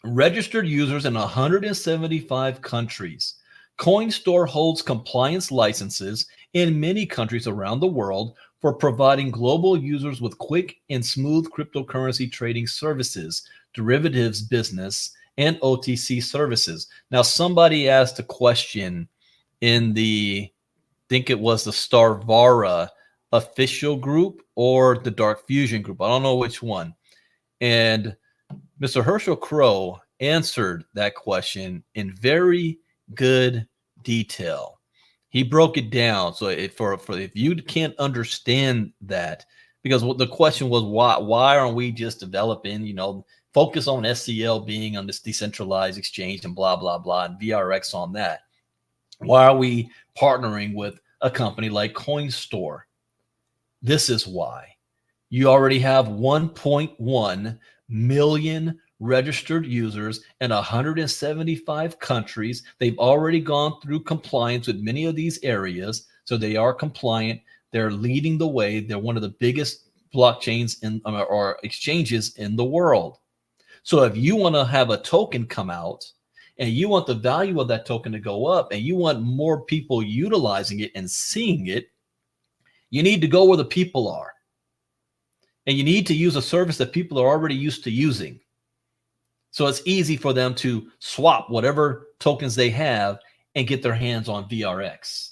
registered users in 175 countries. CoinStore holds compliance licenses in many countries around the world for providing global users with quick and smooth cryptocurrency trading services, derivatives business, and OTC services. Now, somebody asked a question in the, I think it was the Starvara official group or the Dark Fusion group. I don't know which one. And Mr. Herschel Crow answered that question in very good detail. He broke it down. So if you can't understand that, because the question was why aren't we just developing, focus on SCL being on this decentralized exchange and blah blah blah, and VRX on that. Why are we partnering with a company like CoinStore? This is why. You already have 1.1 million registered users in 175 countries. They've already gone through compliance with many of these areas, so they are compliant. They're leading the way. They're one of the biggest blockchains or exchanges in the world. So if you want to have a token come out and you want the value of that token to go up and you want more people utilizing it and seeing it, you need to go where the people are. And you need to use a service that people are already used to using. So it's easy for them to swap whatever tokens they have and get their hands on VRX.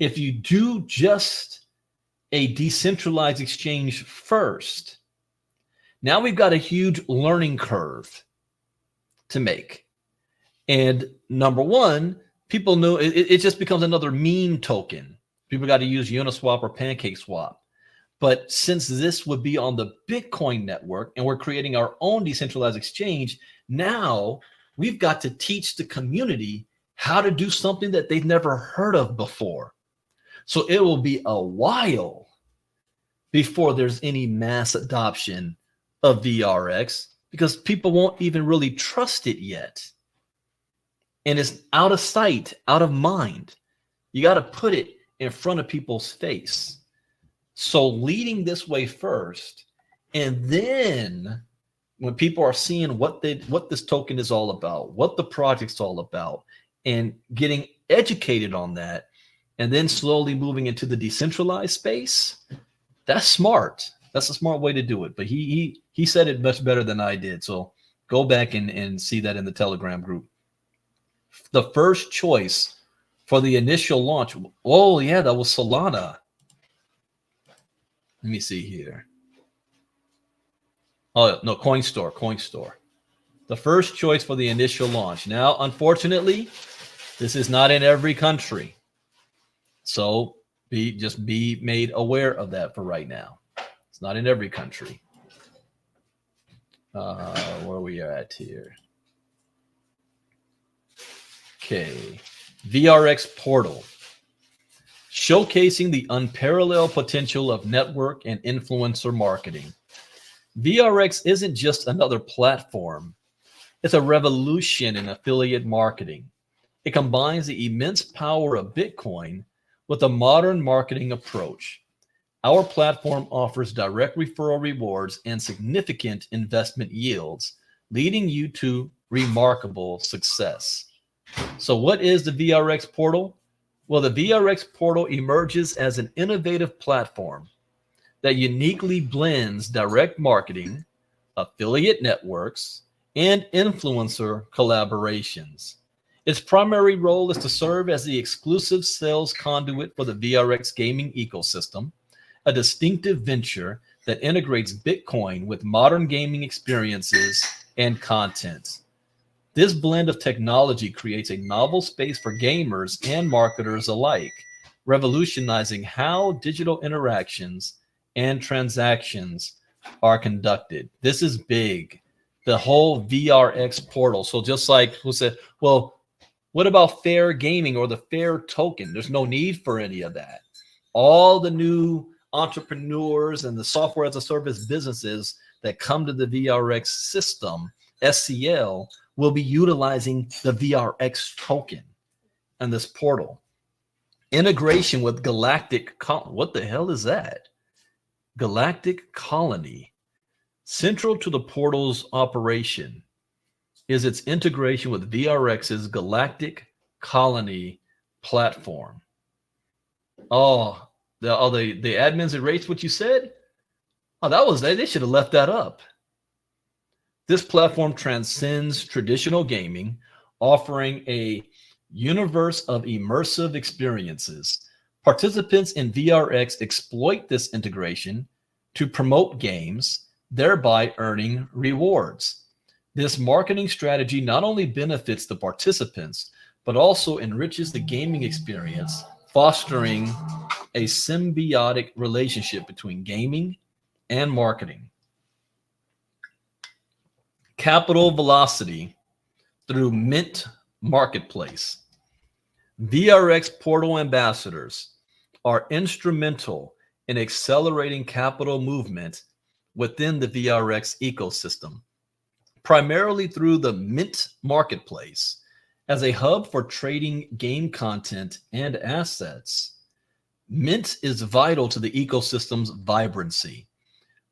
if you do just a decentralized exchange first, now we've got a huge learning curve to make. And number one, people know it just becomes another meme token. People got to use Uniswap or PancakeSwap. But since this would be on the Bitcoin network and we're creating our own decentralized exchange, now we've got to teach the community how to do something that they've never heard of before. So it will be a while before there's any mass adoption of VRX because people won't even really trust it yet. And it's out of sight, out of mind. You got to put it in front of people's face. So leading this way first, and then when people are seeing what this token is all about, what the project's all about, and getting educated on that, and then slowly moving into the decentralized space, that's smart. That's a smart way to do it. But he said it much better than I did. So go back and see that in the Telegram group. The first choice for the initial launch. Oh, yeah, that was Solana. Let me see here. Oh, no, CoinStore. The first choice for the initial launch. Now, unfortunately, this is not in every country. So just be made aware of that for right now. It's not in every country. Where we are at here. Okay. VRX portal. Showcasing the unparalleled potential of network and influencer marketing. VRX isn't just another platform. It's a revolution in affiliate marketing. It combines the immense power of Bitcoin with a modern marketing approach. Our platform offers direct referral rewards and significant investment yields, leading you to remarkable success. So what is the VRX portal? Well, the VRX portal emerges as an innovative platform that uniquely blends direct marketing, affiliate networks, and influencer collaborations. Its primary role is to serve as the exclusive sales conduit for the VRX gaming ecosystem, a distinctive venture that integrates Bitcoin with modern gaming experiences and content. This blend of technology creates a novel space for gamers and marketers alike, revolutionizing how digital interactions and transactions are conducted. This is big, the whole VRX portal. So just like who said, well, what about fair gaming or the fair token? There's no need for any of that. All the new entrepreneurs and the software as a service businesses that come to the VRX system, SCL, will be utilizing the VRX token and this portal. Integration with Galactic, what the hell is that? Galactic Colony. Central to the portal's operation is its integration with VRX's Galactic Colony platform. Oh, the admins erased what you said? Oh, that was that. They should have left that up. This platform transcends traditional gaming, offering a universe of immersive experiences. Participants in VRX exploit this integration to promote games, thereby earning rewards. This marketing strategy not only benefits the participants, but also enriches the gaming experience, fostering a symbiotic relationship between gaming and marketing. Capital velocity through Mint Marketplace. VRX portal ambassadors are instrumental in accelerating capital movement within the VRX ecosystem, primarily through the Mint Marketplace as a hub for trading game content and assets. Mint is vital to the ecosystem's vibrancy.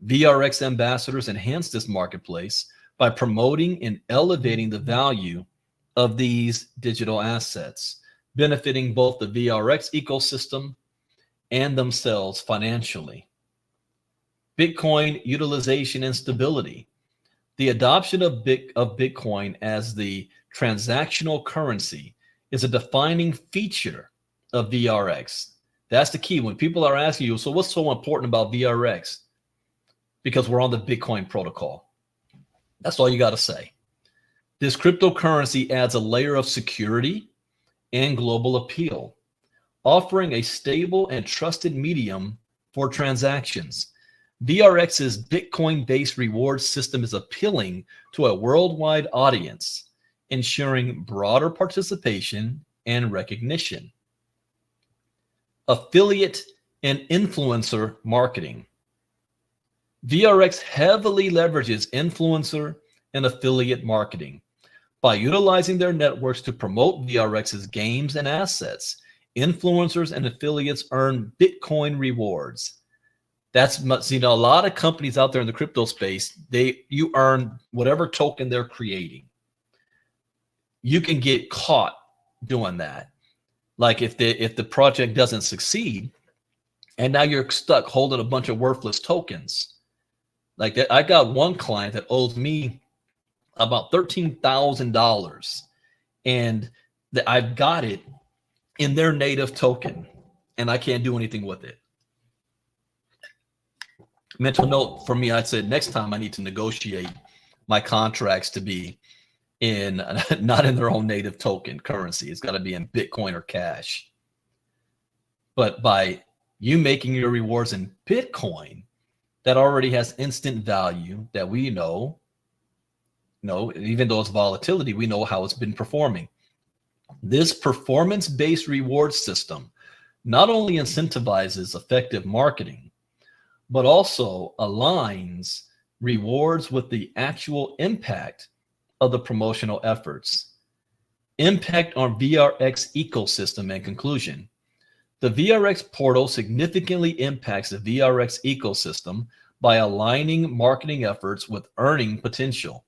VRX ambassadors enhance this marketplace by promoting and elevating the value of these digital assets, benefiting both the VRX ecosystem and themselves financially. Bitcoin utilization and stability. The adoption of Bitcoin as the transactional currency is a defining feature of VRX. That's the key. When people are asking you, so what's so important about VRX? Because we're on the Bitcoin protocol. That's all you got to say. This cryptocurrency adds a layer of security and global appeal, offering a stable and trusted medium for transactions. VRX's Bitcoin-based reward system is appealing to a worldwide audience, ensuring broader participation and recognition. Affiliate and influencer marketing. VRX heavily leverages influencer and affiliate marketing. By utilizing their networks to promote VRX's games and assets, influencers and affiliates earn Bitcoin rewards. That's much, a lot of companies out there in the crypto space, you earn whatever token they're creating. You can get caught doing that. Like if the project doesn't succeed, and now you're stuck holding a bunch of worthless tokens. Like that, I got one client that owes me about $13,000, and I've got it in their native token, and I can't do anything with it. Mental note for me, I said next time I need to negotiate my contracts to be in not in their own native token currency. It's got to be in Bitcoin or cash. But by you making your rewards in Bitcoin, that already has instant value that we know, even though it's volatility, we know how it's been performing. This performance-based reward system not only incentivizes effective marketing, but also aligns rewards with the actual impact of the promotional efforts. Impact on VRX ecosystem and conclusion. The VRX portal significantly impacts the VRX ecosystem by aligning marketing efforts with earning potential.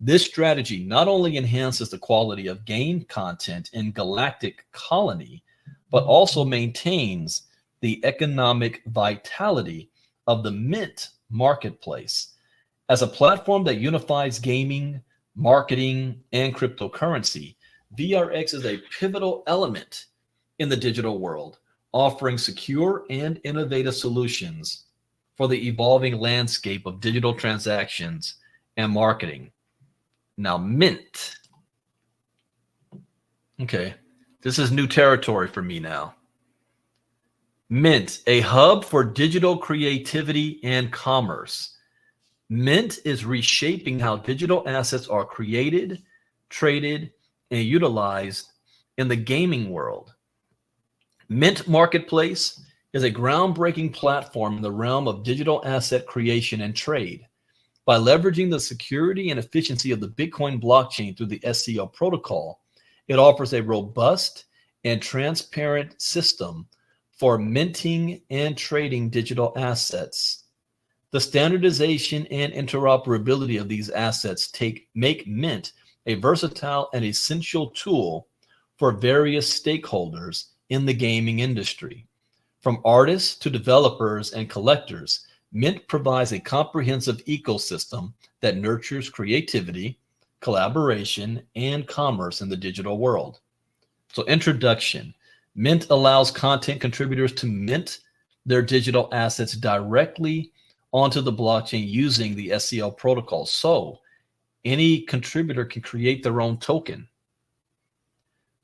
This strategy not only enhances the quality of game content in Galactic Colony, but also maintains the economic vitality of the Mint marketplace. As a platform that unifies gaming, marketing, and cryptocurrency, VRX is a pivotal element in the digital world, offering secure and innovative solutions for the evolving landscape of digital transactions and marketing. Now, Mint. Okay, this is new territory for me now. Mint, a hub for digital creativity and commerce. Mint is reshaping how digital assets are created, traded, and utilized in the gaming world. Mint Marketplace is a groundbreaking platform in the realm of digital asset creation and trade. By leveraging the security and efficiency of the Bitcoin blockchain through the SCL protocol, it offers a robust and transparent system for minting and trading digital assets. The standardization and interoperability of these assets make Mint a versatile and essential tool for various stakeholders in the gaming industry. From artists to developers and collectors, Mint provides a comprehensive ecosystem that nurtures creativity, collaboration, and commerce in the digital world. So, introduction. Mint allows content contributors to mint their digital assets directly onto the blockchain using the SCL protocol. So any contributor can create their own token.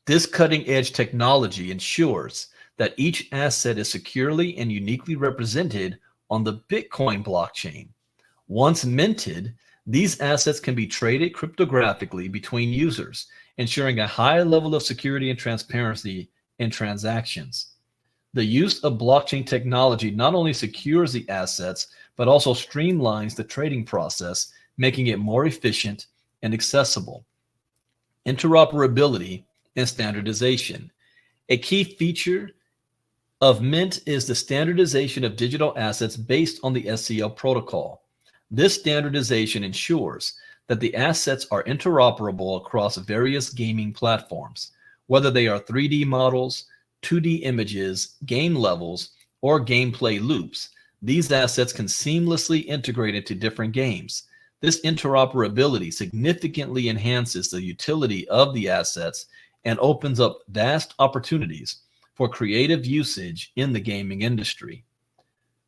This cutting-edge technology ensures that each asset is securely and uniquely represented on the Bitcoin blockchain. Once minted, these assets can be traded cryptographically between users, ensuring a high level of security and transparency in transactions. The use of blockchain technology not only secures the assets, but also streamlines the trading process, making it more efficient and accessible. Interoperability and standardization. A key feature of Mint is the standardization of digital assets based on the SCL protocol. This standardization ensures that the assets are interoperable across various gaming platforms, whether they are 3D models, 2D images, game levels, or gameplay loops. These assets can seamlessly integrate into different games. This interoperability significantly enhances the utility of the assets and opens up vast opportunities for creative usage in the gaming industry.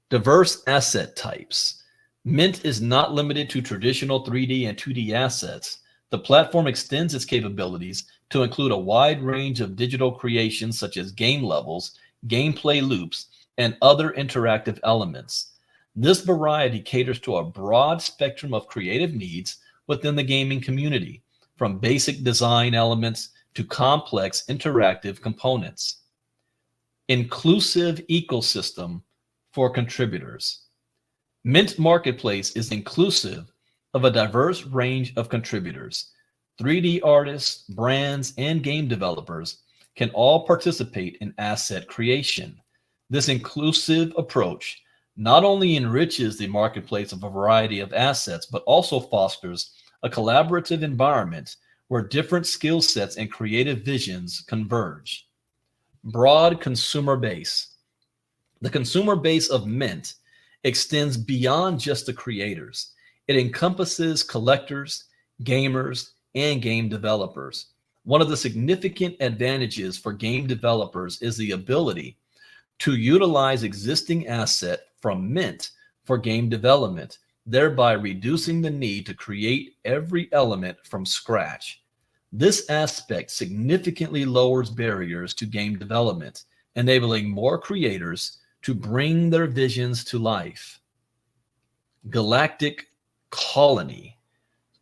Diverse asset types. Mint is not limited to traditional 3D and 2D assets. The platform extends its capabilities to include a wide range of digital creations such as game levels, gameplay loops, and other interactive elements. This variety caters to a broad spectrum of creative needs within the gaming community, from basic design elements to complex interactive components. Inclusive ecosystem for contributors. Mint Marketplace is inclusive of a diverse range of contributors. 3D artists, brands, and game developers can all participate in asset creation. This inclusive approach not only enriches the marketplace of a variety of assets, but also fosters a collaborative environment where different skill sets and creative visions converge. Broad consumer base. The consumer base of Mint extends beyond just the creators. It encompasses collectors, gamers, and game developers. One of the significant advantages for game developers is the ability to utilize existing asset from Mint for game development, thereby reducing the need to create every element from scratch. This aspect significantly lowers barriers to game development, enabling more creators to bring their visions to life. Galactic Colony.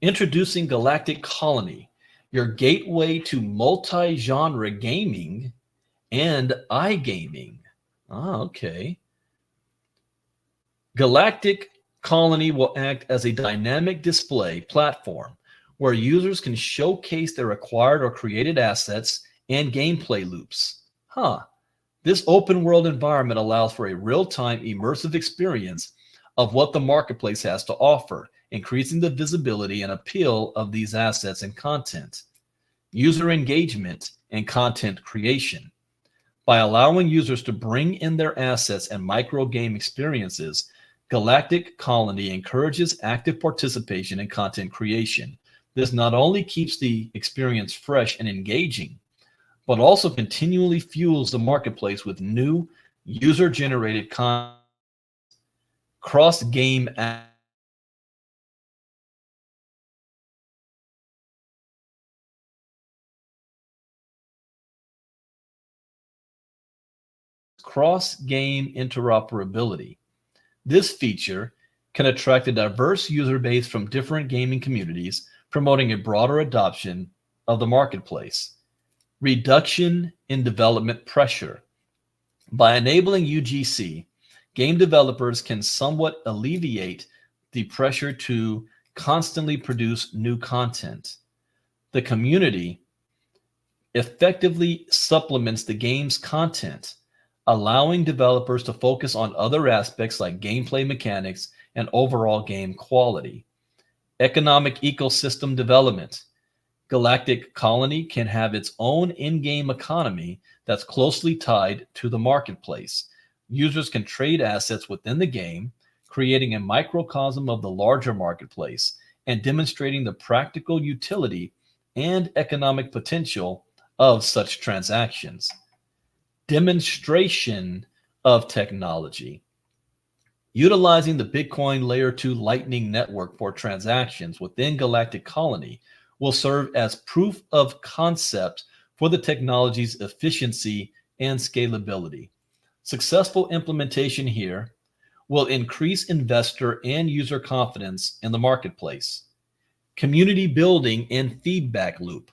Introducing Galactic Colony, your gateway to multi-genre gaming and iGaming. Okay. Galactic Colony will act as a dynamic display platform where users can showcase their acquired or created assets and gameplay loops. This open world environment allows for a real-time immersive experience of what the marketplace has to offer, increasing the visibility and appeal of these assets and content. User engagement and content creation. By allowing users to bring in their assets and micro game experiences, Galactic Colony encourages active participation in content creation. This not only keeps the experience fresh and engaging, but also continually fuels the marketplace with new user-generated content. Cross-game interoperability. This feature can attract a diverse user base from different gaming communities, promoting a broader adoption of the marketplace. Reduction in development pressure. By enabling UGC, game developers can somewhat alleviate the pressure to constantly produce new content. The community effectively supplements the game's content, allowing developers to focus on other aspects like gameplay mechanics and overall game quality. Economic ecosystem development. Galactic Colony can have its own in-game economy that's closely tied to the marketplace. Users can trade assets within the game, creating a microcosm of the larger marketplace and demonstrating the practical utility and economic potential of such transactions. Demonstration of technology. Utilizing the Bitcoin Layer 2 Lightning Network for transactions within Galactic Colony will serve as proof of concept for the technology's efficiency and scalability. Successful implementation here will increase investor and user confidence in the marketplace. Community building and feedback loop.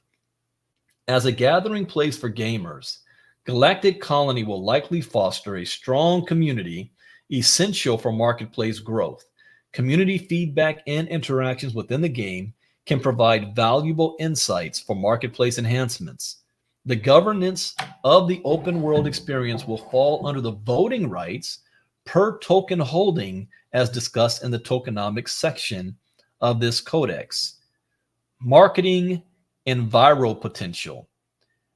As a gathering place for gamers, Galactic Colony will likely foster a strong community essential for marketplace growth. Community feedback and interactions within the game can provide valuable insights for marketplace enhancements. The governance of the open world experience will fall under the voting rights per token holding as discussed in the tokenomics section of this codex. Marketing and viral potential.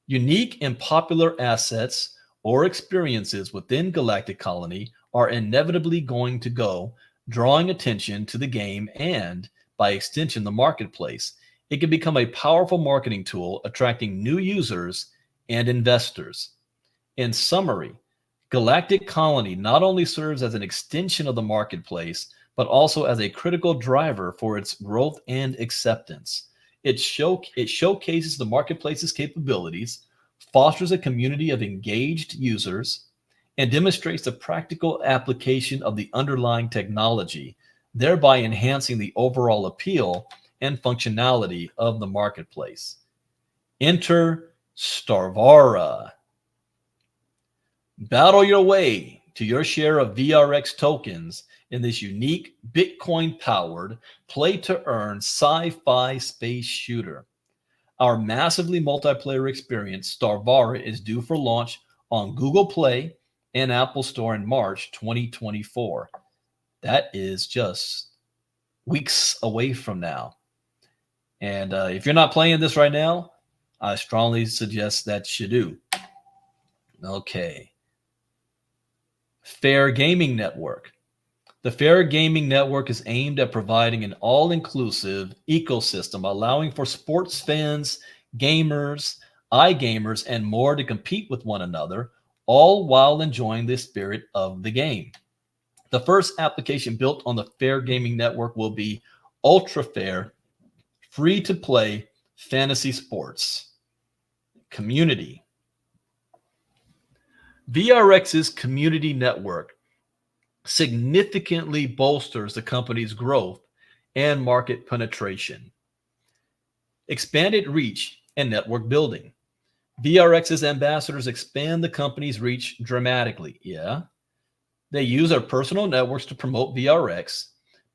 Unique and popular assets or experiences within Galactic Colony are inevitably going to go, drawing attention to the game and, by extension, the marketplace. It can become a powerful marketing tool, attracting new users and investors. In summary, Galactic Colony not only serves as an extension of the marketplace, but also as a critical driver for its growth and acceptance. It showcases the marketplace's capabilities, fosters a community of engaged users, and demonstrates the practical application of the underlying technology, thereby enhancing the overall appeal and functionality of the marketplace. Enter Starvara. Battle your way to your share of VRX tokens in this unique Bitcoin-powered play-to-earn sci-fi space shooter. Our massively multiplayer experience, Starvara, is due for launch on Google Play and Apple Store in March 2024. That is just weeks away from now. And if you're not playing this right now, I strongly suggest that you do. Okay. Fair Gaming Network. The Fair Gaming Network is aimed at providing an all-inclusive ecosystem, allowing for sports fans, gamers, iGamers, and more to compete with one another, all while enjoying the spirit of the game. The first application built on the Fair Gaming Network will be Ultra Fair, free-to-play fantasy sports. Community. VRX's community network significantly bolsters the company's growth and market penetration. Expanded reach and network building. VRX's ambassadors expand the company's reach dramatically. Yeah. They use their personal networks to promote VRX,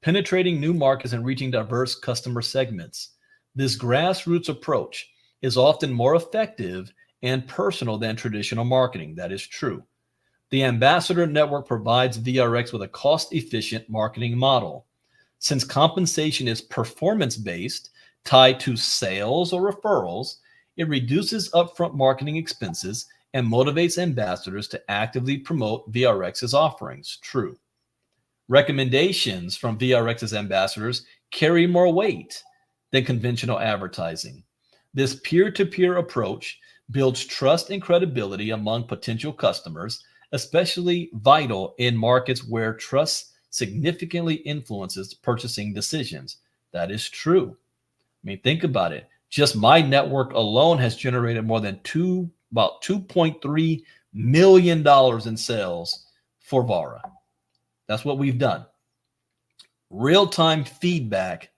penetrating new markets and reaching diverse customer segments. This grassroots approach is often more effective and personal than traditional marketing. That is true. The ambassador network provides VRX with a cost-efficient marketing model. Since compensation is performance-based, tied to sales or referrals, it reduces upfront marketing expenses and motivates ambassadors to actively promote VRX's offerings. True. Recommendations from VRX's ambassadors carry more weight than conventional advertising. This peer-to-peer approach builds trust and credibility among potential customers, especially vital in markets where trust significantly influences purchasing decisions. That is true. I mean, think about it. Just my network alone has generated more than about $2.3 million in sales for Vara. That's what we've done. Real-time feedback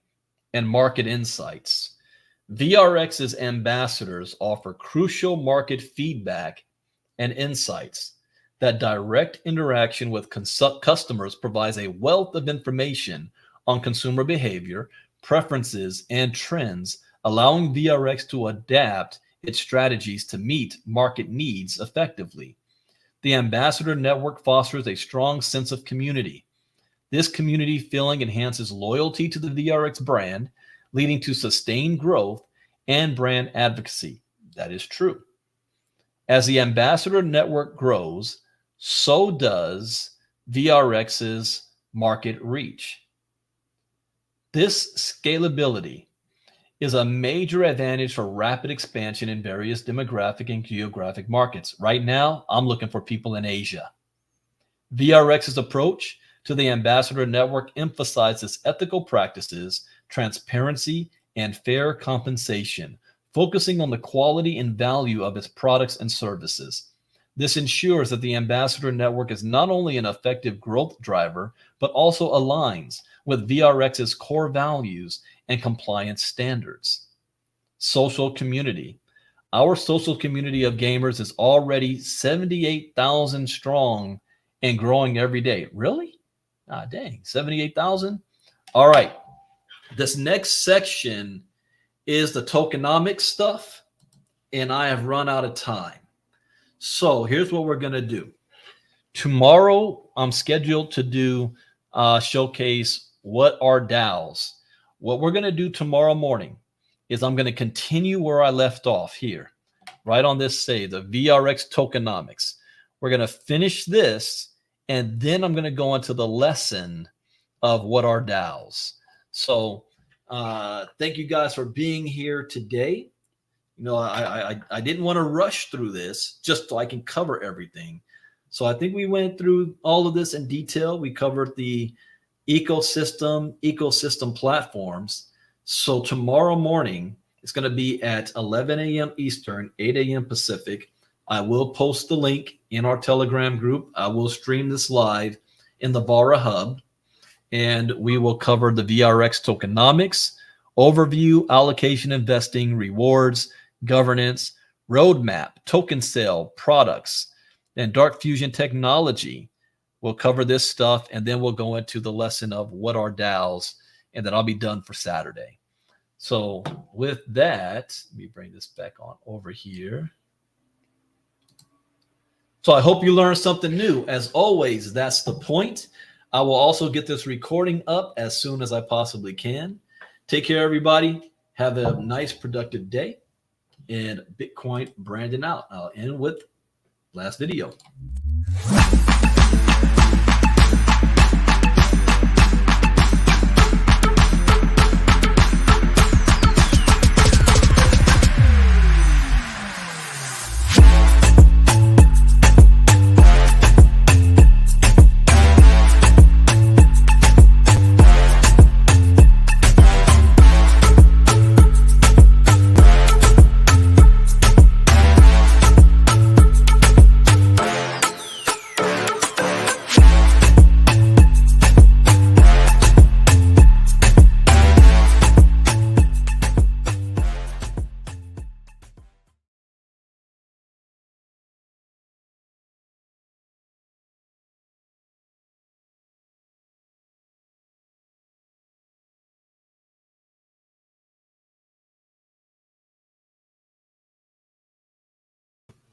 and market insights. VRX's ambassadors offer crucial market feedback and insights. That direct interaction with customers provides a wealth of information on consumer behavior, preferences, and trends, allowing VRX to adapt its strategies to meet market needs effectively. The ambassador network fosters a strong sense of community. This community feeling enhances loyalty to the VRX brand, leading to sustained growth and brand advocacy. That is true. As the ambassador network grows, so does VRX's market reach. This scalability is a major advantage for rapid expansion in various demographic and geographic markets. Right now, I'm looking for people in Asia. VRX's approach to the ambassador network emphasizes ethical practices, transparency, and fair compensation, focusing on the quality and value of its products and services. This ensures that the ambassador network is not only an effective growth driver, but also aligns with VRX's core values and compliance standards. Social community. Our social community of gamers is already 78,000 strong and growing every day. Really? Ah, dang, 78,000? All right. This next section is the tokenomics stuff, and I have run out of time. So here's what we're going to do. Tomorrow, I'm scheduled to do showcase what are DAOs. What we're going to do tomorrow morning is I'm going to continue where I left off here, right on this say, the VRX tokenomics. We're going to finish this, and then I'm going to go into the lesson of what are DAOs. So thank you guys for being here today. You know, I didn't want to rush through this just so I can cover everything. So I think we went through all of this in detail. We covered the ecosystem platforms. So tomorrow morning, it's going to be at 11 a.m. Eastern, 8 a.m. Pacific. I will post the link in our Telegram group. I will stream this live in the Vara Hub, and we will cover the VRX tokenomics, overview, allocation investing, rewards, governance, roadmap, token sale, products, and dark fusion technology. We'll cover this stuff, and then we'll go into the lesson of what are DAOs, and then I'll be done for Saturday. So with that, let me bring this back on over here. So I hope you learned something new. As always, that's the point. I will also get this recording up as soon as I possibly can. Take care, everybody. Have a nice, productive day. And Bitcoin Brandon out. I'll end with last video.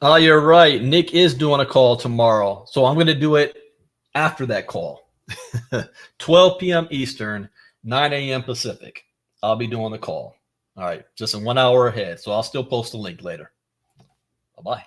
Oh, you're right. Nick is doing a call tomorrow. So I'm going to do it after that call. 12 p.m. Eastern, 9 a.m. Pacific. I'll be doing the call. All right. Just in 1 hour ahead. So I'll still post the link later. Bye-bye.